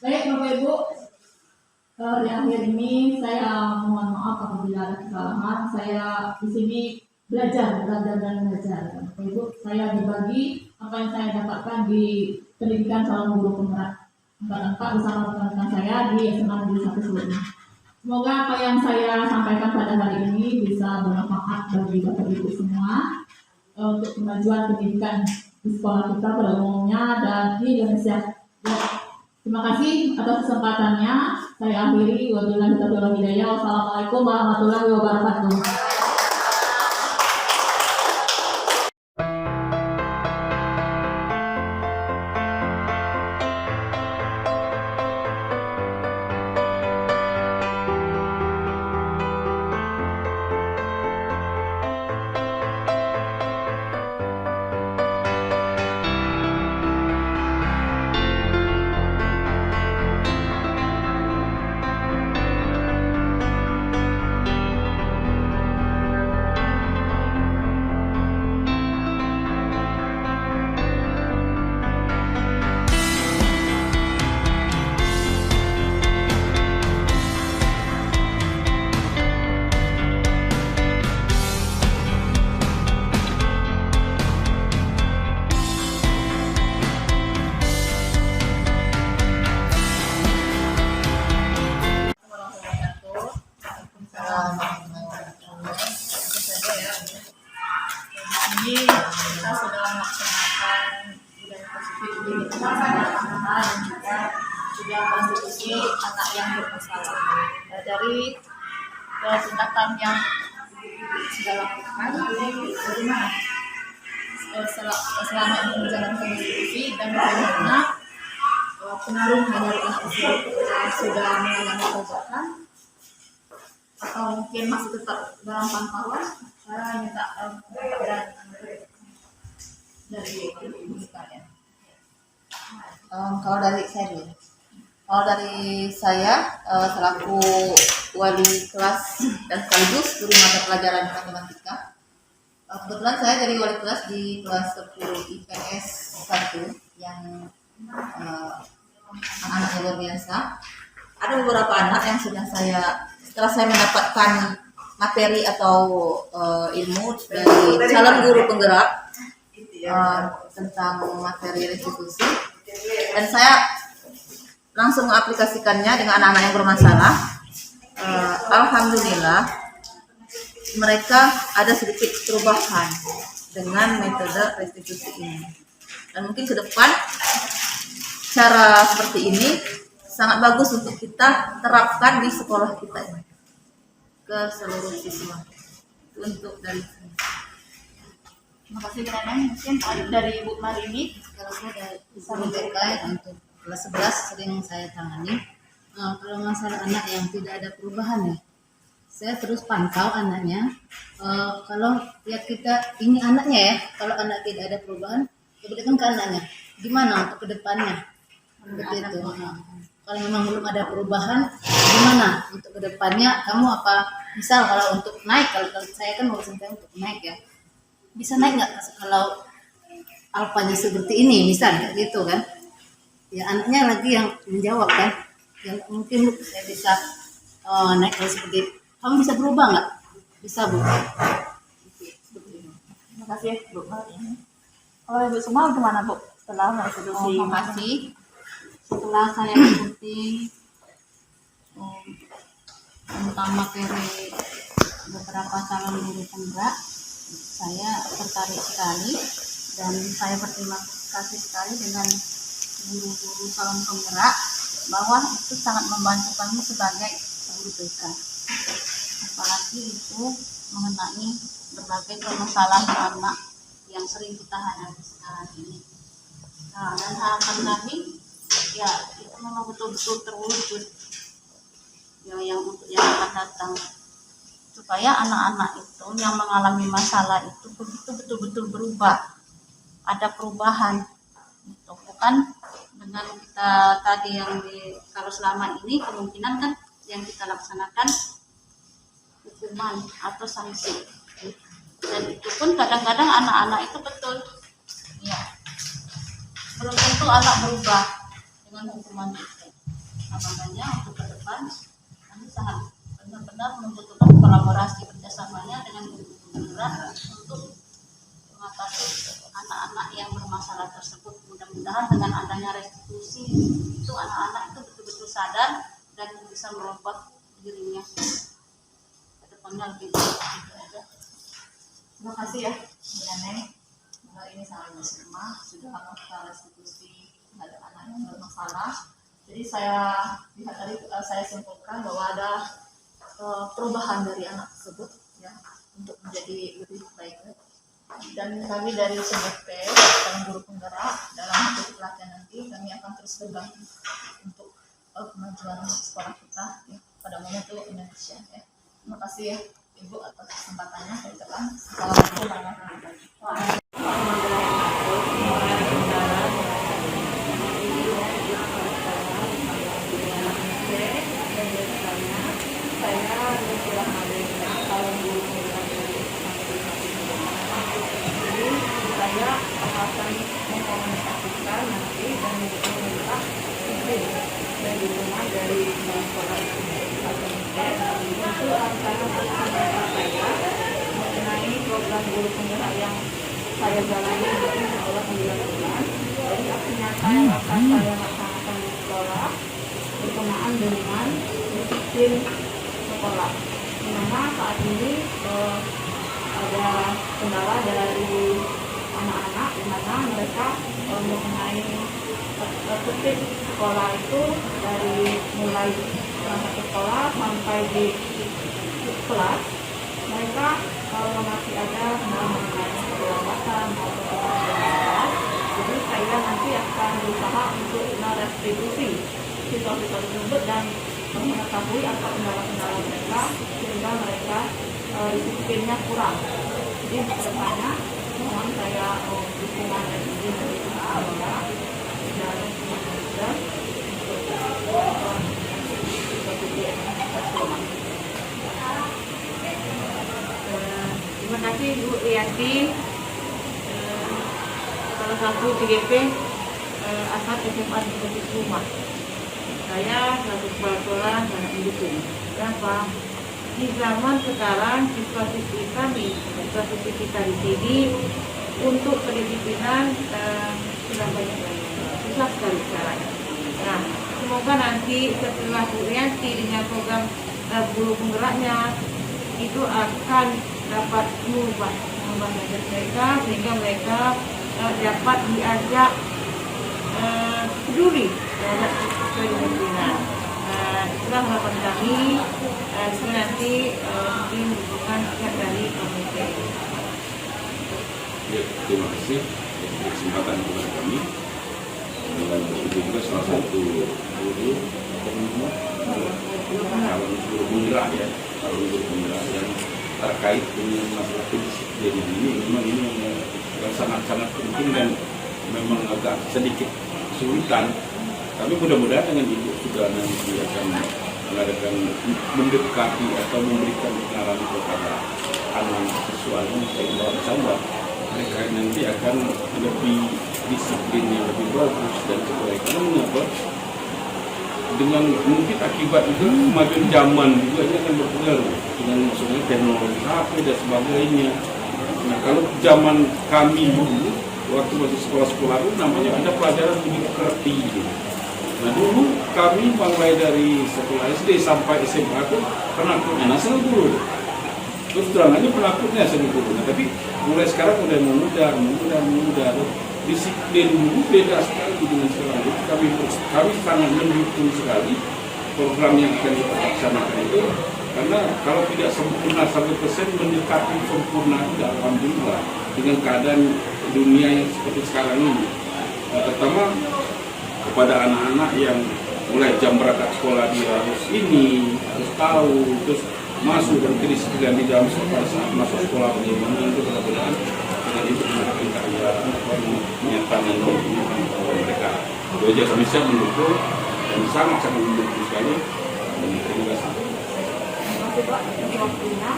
Baik Bapak Ibu, di akhir ini saya mohon maaf apabila ada kesalahan. Saya di sini belajar dan belajar. Bapak Ibu, saya berbagi apa yang saya dapatkan di pendidikan calon guru penggerak 4 bersama rekan-rekan saya di SMA Negeri 1 Solo. Semoga apa yang saya sampaikan pada hari ini bisa bermanfaat bagi Bapak Ibu semua untuk kemajuan pendidikan di sekolah kita pada umumnya dan di Indonesia. Ya, terima kasih atas kesempatannya. Saya akhiri. Wabillahi taufiq wal hidayah. Wassalamualaikum warahmatullahi wabarakatuh. anak yang bermasalah. Dari tindakan yang sudah lakukan, bagaimana selama ini menjalankan diskusi dan bagaimana pengaruh dari anak tersebut sudah mengalami perubahan atau mungkin masih tetap dalam pantauan. Saya minta dari kalian. Kalau dari saya dulu. Kalau dari saya selaku wali kelas dan sekaligus guru mata pelajaran matematika. Kebetulan saya jadi wali kelas di kelas 10 IPS 1 yang anak-anak luar biasa. Ada beberapa anak yang sudah setelah saya mendapatkan materi atau ilmu dari calon guru penggerak tentang materi restitusi, dan saya langsung mengaplikasikannya dengan anak-anak yang bermasalah. Alhamdulillah mereka ada sedikit perubahan dengan metode restitusi ini, dan mungkin ke depan cara seperti ini sangat bagus untuk kita terapkan di sekolah kita ini ke seluruh siswa. Untuk dari terima kasih Bu Neneng. Mungkin dari Bu Marini,
Kalau saya dari TK untuk kelas 11 sering saya tangani. Kalau masalah anak yang tidak ada perubahan ya, saya terus pantau anaknya. Kalau lihat kita ini anaknya ya, kalau anak tidak ada perubahan, kemudian ke anaknya, gimana untuk kedepannya? Seperti itu. Kalau memang belum ada perubahan, gimana untuk kedepannya? Kamu apa? Misal kalau untuk naik, kalau saya kan urusan saya untuk naik ya, bisa naik nggak kalau alfanya seperti ini, misalnya gitu kan? Ya anaknya lagi yang menjawab kan, yang mungkin saya bisa naik kalau seperti itu. Kamu bisa berubah nggak? Bisa Bu.
terima kasih Bu Marini. Kalau Ibu Suma gimana Bu setelah restitusi?
Terima kasih. Setelah saya ikuti tentang materi beberapa calon guru penggerak, saya tertarik sekali dan saya berterima kasih sekali dengan guru-guru calon penggerak bahwa itu sangat membantu kami sebagai guru BK. Apalagi itu mengenai berbagai permasalahan anak yang sering kita hadapi sekarang ini. Nah, dan harapan kami ya itu memang betul-betul terwujud ya, yang untuk yang akan datang, supaya anak-anak itu yang mengalami masalah itu betul-betul berubah, ada perubahan gitu. Bukan dengan kita tadi yang kalau selama ini kemungkinan kan yang kita laksanakan hukuman atau sanksi, dan itu pun kadang-kadang anak-anak itu betul ya belum tentu anak berubah dengan hukuman itu. Nah, makanya untuk ke depan kami sangat benar-benar membutuhkan kolaborasi kerjasamanya dengan guru penggerak untuk mengatasi anak-anak yang bermasalah tersebut. Mudah-mudahan dengan adanya restitusi itu anak-anak itu betul-betul sadar dan bisa merubah dirinya ke depannya lebih baik. Gitu aja.
Terima kasih ya Bu Neneng. Ini sangat bersemangat sudah melakukan restitusi terhadap anak yang bermasalah. Jadi saya lihat tadi saya simpulkan bahwa ada perubahan dari anak tersebut ya untuk menjadi lebih baik. Dan kami dari CBP calon guru penggerak dalam mengikuti pelatihan nanti kami akan terus berbagi untuk kemajuan sekolah kita ya, pada momentum Indonesia ya. Terima kasih ya Ibu atas kesempatannya. Saya ucapkan assalamualaikum warahmatullahi wabarakatuh.
Saya akan mengkomunikasikan nanti dan meminta izin dan dukungan dari sekolah itu rencana saya mengenai program guru penggerak yang saya jalani dari sekolah 9 bulan. Jadi aksi nyata yang akan saya laksanakan di sekolah berkenaan dengan disiplin sekolah. Dimana saat ini ada kendala dari anak-anak di mana mereka mengenai tertib sekolah itu dari mulai satu sekolah sampai di kelas, mereka kalau masih ada keterlambatan maupun kesalahan, jadi saya nanti akan berusaha untuk merestitusi siswa-siswa tersebut dan mengetahui apa kendala-kendala mereka sehingga mereka disiplinnya kurang. Jadi kedepannya mohon saya dukungan dan izin dari Anda dan juga terima kasih Bu Rianti, salah satu DGP Asad SMA di Rumah. Saya satu kepala sekolah sangat mendukung. Kenapa? Di zaman sekarang siswa-siswi kita di sini untuk kedisiplinan sudah banyak lagi. Susah sekali sekarang. Nah, semoga nanti setelah Bu Rianti dengan program guru penggeraknya itu akan dapat mengubah mindset mereka sehingga mereka dapat diajak peduli terhadap kedisiplinan. Itulah harapan kami. Semoga nanti mungkin bukan pihak dari komite.
Ya, terima kasih atas kesempatan kepada kami. Dan itu juga salah satu guru calon guru penggerak ya, calon guru penggerak yang terkait dengan masalah kedisiplinan ini. Memang ini yang sangat-sangat penting dan memang agak sedikit kesulitan. Tapi mudah-mudahan dengan Ibu sudah nanti akan mengadakan mendekati atau memberikan kenalan kepada anak siswanya sehingga insya mereka nanti akan lebih disiplin yang lebih bagus dan sebagainya. Karena mengapa? Dengan mungkin akibat itu kemajuan zaman juga ini akan berpengaruh dengan maksudnya teknologi HP dan sebagainya. Nah kalau zaman kami dulu waktu masih sekolah-sekolah itu namanya ada pelajaran begitu kerti gitu. Nah dulu kami mulai dari sekolah SD sampai SMA itu penakutnya nasional guru. Terus terang aja penakutnya nasional guru. Nah, tapi mulai sekarang udah memudar. Disiplin dulu beda sekali dengan sekarang. Jadi kami sangat mendukung sekali program yang akan kita laksanakan itu. Karena kalau tidak sempurna 100% mendekati sempurna tidak alhamdulillah dengan keadaan dunia yang seperti sekarang ini. Pertama kepada anak-anak yang mulai jam berangkat sekolah dia harus tahu, terus masuk dan kedisiplinan di dalam pada saat masuk sekolah bagaimana itu mudah-mudahan dengan itu menjadi karya menyatakan mereka. Itu aja kami siap mendukung dan sangat-sangat mendukung sekali. Dan terima kasih.
Terima kasih Pak atas waktunya.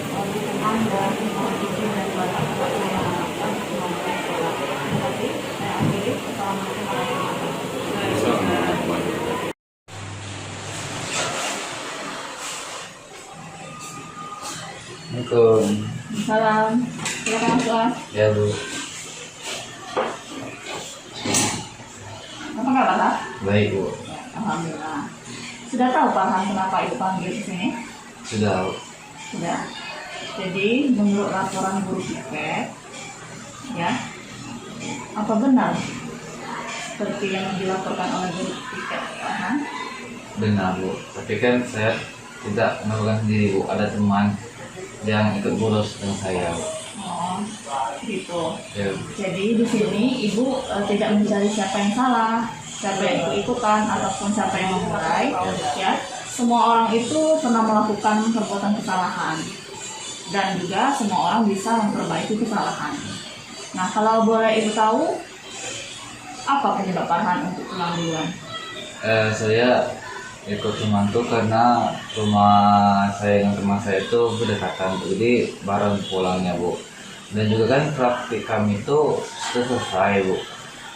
Dukungan dan izin dari Bapak saya yang akan membangun sekolah. Terima kasih. Saya akhiri. Assalamualaikum warahmatullahi wabarakatuh.
Assalamualaikum.
Salam. Silakan kelas.
Ya Bu.
Apa kabar Pak?
Baik Bu.
Alhamdulillah. Sudah tahu Pak kenapa Ibu panggil ke sini?
Sudah.
Sudah. Jadi menurut laporan guru piket, ya, apa benar seperti yang dilaporkan oleh guru piket Pak?
Benar Bu. Tapi kan saya tidak melakukan sendiri Bu. Ada teman yang ikut bolos dengan saya.
Oh, gitu.
Ya.
Jadi di sini Ibu tidak mencari siapa yang salah, siapa yang ikut-ikutan ataupun siapa yang memulai, ya. Semua orang itu pernah melakukan perbuatan kesalahan dan juga semua orang bisa memperbaiki kesalahan. Nah, kalau boleh Ibu tahu apa penyebab Farhan untuk pulang duluan?
Saya ikut teman tuh karena rumah saya dengan teman saya itu berdekatan, jadi bareng pulangnya Bu. Dan juga kan praktik kami itu sudah selesai Bu,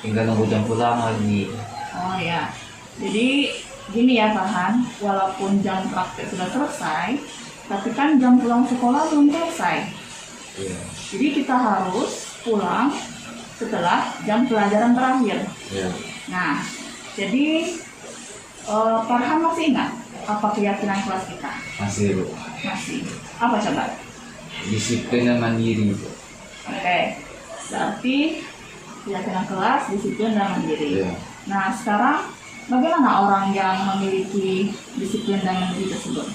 tinggal nunggu jam pulang lagi.
Oh ya, jadi gini ya Farhan, walaupun jam praktik sudah selesai, tapi kan jam pulang sekolah belum selesai.
Iya.
Jadi kita harus pulang setelah jam pelajaran terakhir.
Iya.
Nah, jadi Farhan masih ingat apa keyakinan kelas kita?
Masih Bu.
Masih. Apa coba?
Disiplin dan mandiri Bu.
Oke. Berarti keyakinan kelas, disiplin dan mandiri.
Iya.
Nah, sekarang bagaimana orang yang memiliki disiplin dan mandiri tersebut?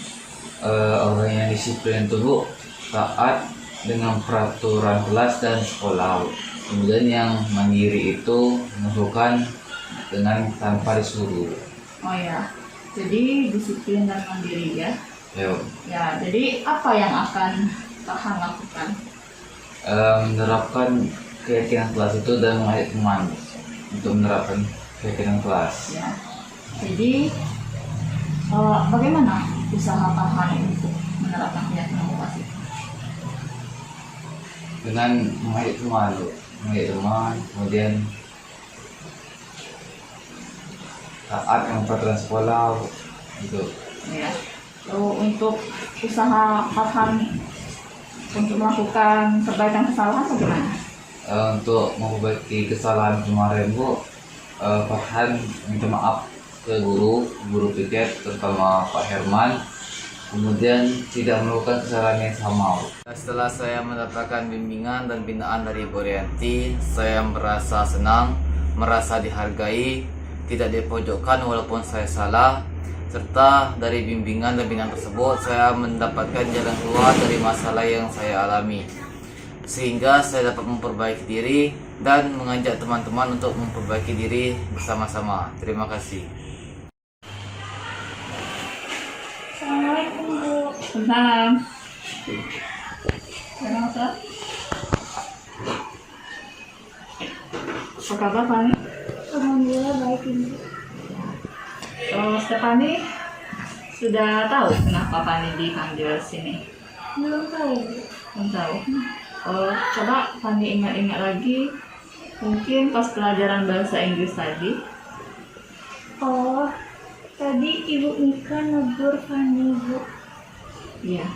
Orang yang disiplin itu Bu, taat dengan peraturan kelas dan sekolah. Kemudian yang mandiri itu melakukan dengan tanpa disuruh.
Oh ya, jadi disiplin dan mandiri ya.
Yo.
Ya, jadi apa yang akan Farhan lakukan?
Menerapkan keyakinan kelas itu dan mengajak teman untuk menerapkan keyakinan kelas.
Ya. Jadi bagaimana usaha Farhan untuk menerapkan keyakinan kelas itu?
Dengan mengajak teman, kemudian taat dengan peraturan sekolah gitu.
Ya. Untuk usaha Farhan untuk melakukan perbaikan kesalahan bagaimana?
Untuk memperbaiki kesalahan kemarin Bu, Farhan minta maaf ke guru piket terutama Pak Herman, kemudian tidak melakukan kesalahan yang sama. Setelah saya mendapatkan bimbingan dan binaan dari Ibu Rianti, saya merasa senang, merasa dihargai, tidak dipojokkan walaupun saya salah, serta dari bimbingan dan binaan tersebut saya mendapatkan jalan keluar dari masalah yang saya alami, sehingga saya dapat memperbaiki diri dan mengajak teman-teman untuk memperbaiki diri bersama-sama. Terima kasih.
Assalamualaikum Bu. Salam. Ustaz. Apa kabar Fani?
Alhamdulillah baik Ibu.
Stefani sudah tahu kenapa Fani dipanggil sini?
Belum tahu.
Belum tahu. Coba Fani ingat-ingat lagi, mungkin pas pelajaran bahasa Inggris tadi.
Oh, tadi Ibu Mika negur Fani Bu.
Iya.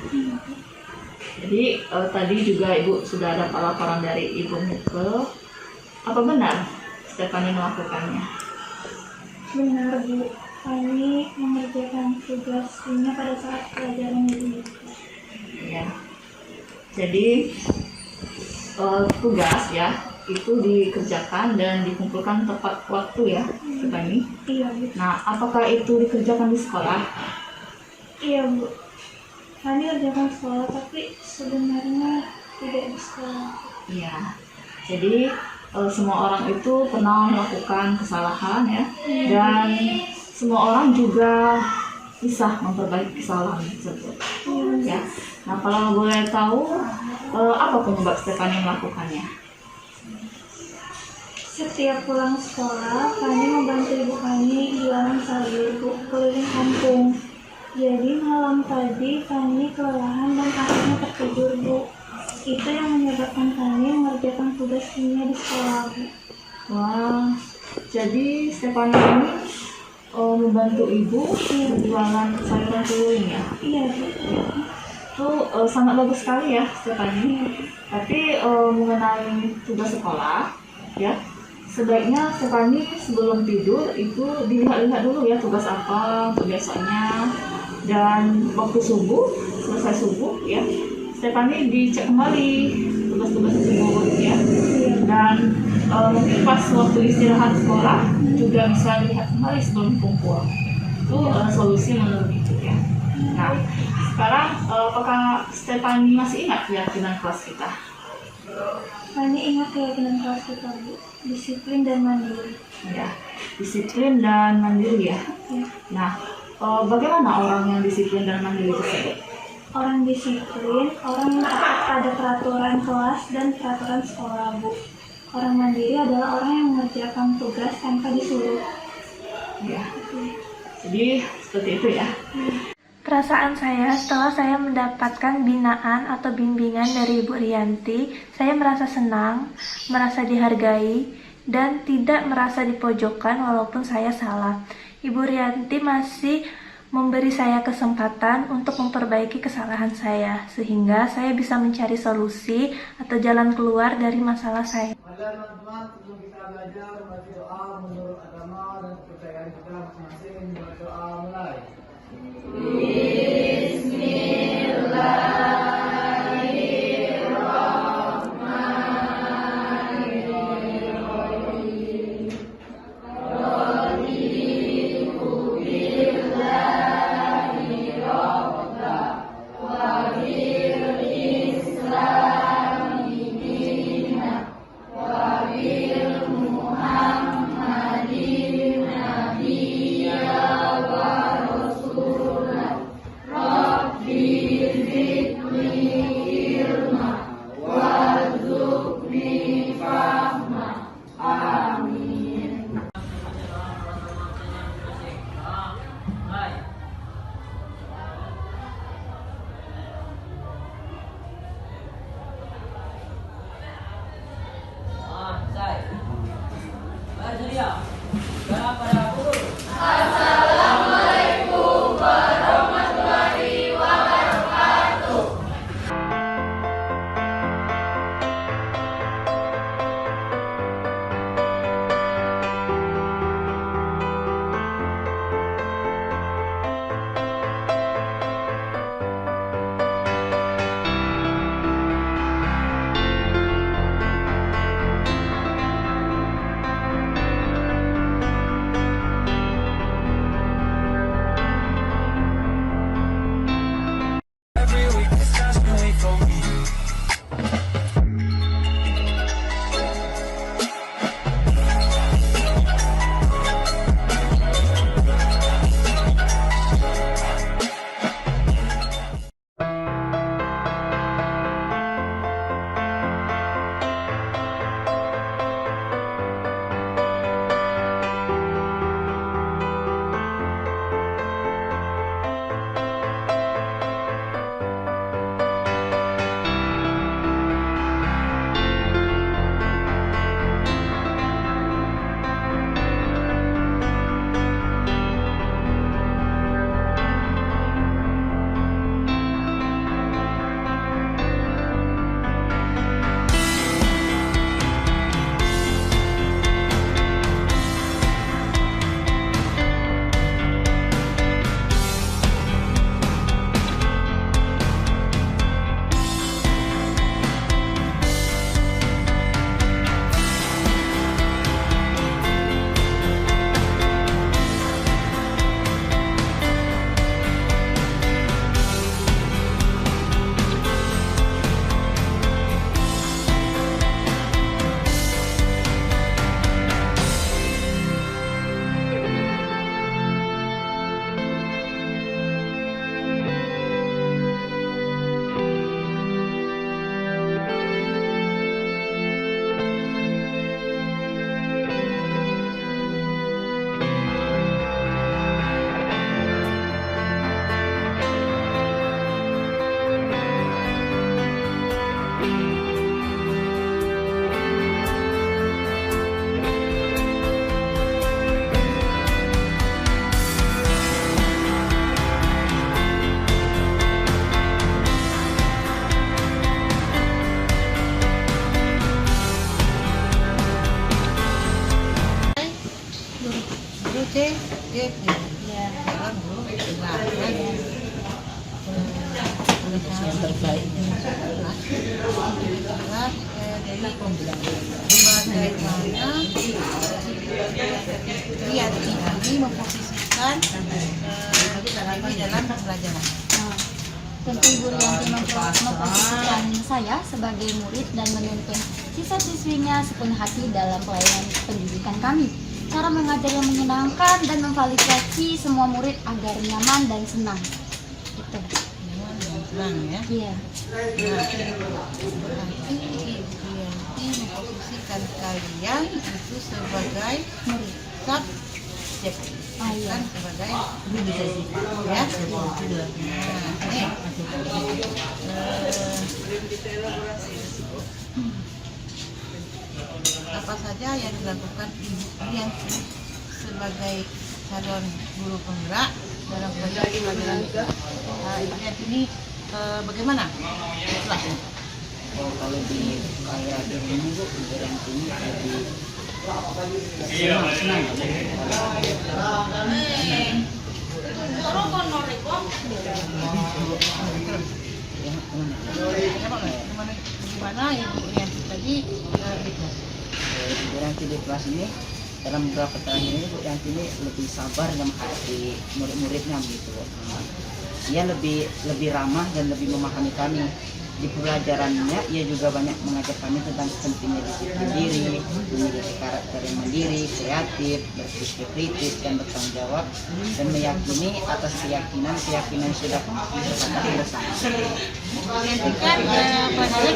Jadi tadi juga Ibu sudah dapat laporan dari Ibu Mika. Apa benar Stefani melakukannya?
Benar Bu. Fani mengerjakan tugasnya pada saat pelajaran Ibu Mika.
Ya. Jadi tugas ya itu dikerjakan dan dikumpulkan tepat waktu ya, Stefani.
Iya Bu.
Nah, apakah itu dikerjakan di sekolah?
Iya Bu. Fani kerjakan sekolah tapi sebenarnya tidak di sekolah.
Iya. Jadi semua orang itu pernah melakukan kesalahan ya, dan semua orang juga bisa memperbaiki kesalahan tersebut. Ya. Nah, kalau boleh tahu apa penyebab Stefani melakukannya?
Setiap pulang sekolah, Fani membantu Ibu Fani jualan sayur Bu keliling kampung. Jadi malam tadi Fani kelelahan dan akhirnya tertidur Bu. Itu yang menyebabkan Fani mengerjakan tugas kimia di sekolah Bu.
Wah, jadi Stefani ini membantu Ibu jualan sayuran keliling ya?
Iya Bu.
Itu sangat bagus sekali ya Stefani. Tapi mengenai tugas sekolah ya, sebaiknya Stefani sebelum tidur itu dilihat-lihat dulu ya tugas apa untuk besoknya, dan waktu subuh, selesai subuh ya, Stefani dicek kembali tugas-tugas tersebut ya, dan mungkin pas waktu istirahat sekolah juga bisa lihat kembali sebelum kumpul. Itu solusi menurut itu ya. Nah, sekarang apakah Stefani masih ingat keyakinan kelas kita?
Fani ingat keyakinan kelas kita Bu, disiplin dan mandiri.
Ya, disiplin dan mandiri ya. Nah, bagaimana orang yang disiplin dan mandiri tersebut?
Orang disiplin, orang yang taat pada peraturan kelas dan peraturan sekolah Bu. Orang mandiri adalah orang yang mengerjakan tugas tanpa disuruh.
Ya, jadi seperti itu ya.
Perasaan saya setelah saya mendapatkan binaan atau bimbingan dari Ibu Rianti, saya merasa senang, merasa dihargai, dan tidak merasa dipojokkan walaupun saya salah. Ibu Rianti masih memberi saya kesempatan untuk memperbaiki kesalahan saya, sehingga saya bisa mencari solusi atau jalan keluar dari masalah saya.
Teman-teman, sebelum kita belajar membaca doa menurut agama dan kepercayaan kita masing-masing, berdoa mulai. Bismillahirrahmanirrahim.
yang terbaik. Jadi bagaimana Rianti ini memposisikan ini dalam pembelajaran.
Tentu Ibu Rianti memposisikan saya sebagai murid dan menuntun siswa-siswinya sepenuh hati dalam pelayanan pendidikan kami. Cara mengajar yang menyenangkan dan memfasilitasi semua murid agar nyaman dan senang. Gitu.
Nyaman dan senang ya.
Iya.
Berarti Rianti memposisikan kalian itu sebagai murid subjek, bukan sebagai guru ya. Apa saja yang dilakukan Ibu Rianti sebagai calon guru penggerak dalam pelajaran Ibu Rianti ini bagaimana?
Kalau di kayak di ini Bu, Ibu Rianti ini lebih senang.
Gimana Ibu Rianti tadi
Ibu Rianti di kelas ini dalam beberapa tahun ini Bu Rianti ini lebih sabar dalam hati murid-muridnya gitu. Ia lebih ramah dan lebih memahami kami. Di pelajarannya ia juga banyak mengajar kami tentang pentingnya disiplin diri, memiliki karakter yang mandiri, kreatif, berpikir kritis dan bertanggung jawab, dan meyakini atas keyakinan sudah disepakati bersama.
Kan padahal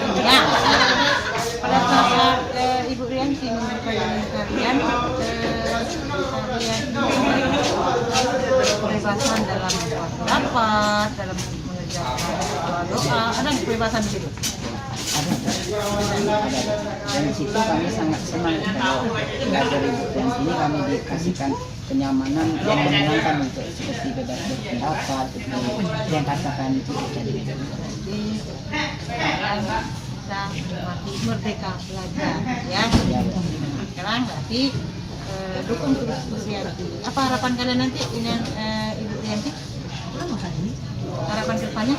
pada saat Ibu Rianti memberikan kalian kebebasan dalam rapat, dalam mengerjakan doa, ada kebebasan di situ?
Ada. Dan di situ kami sangat senang kalau belajar Ibu Rianti ini kami dikasihkan kenyamanan yang menyenangkan untuk seperti bebas berpendapat, yang katakan itu jadi
bisa menikmati merdeka belajar ya. Sekarang berarti dukung terus Bu Rianti. Apa harapan kalian nanti dengan Ibu Rianti? Harapan kedepannya?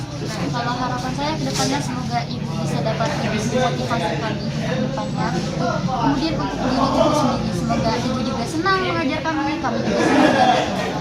Kalau harapan saya kedepannya semoga Ibu bisa dapat lebih memotivasi kami kedepannya. Kemudian untuk diri Ibu sendiri, semoga Ibu juga senang mengajar kami juga senang mengajar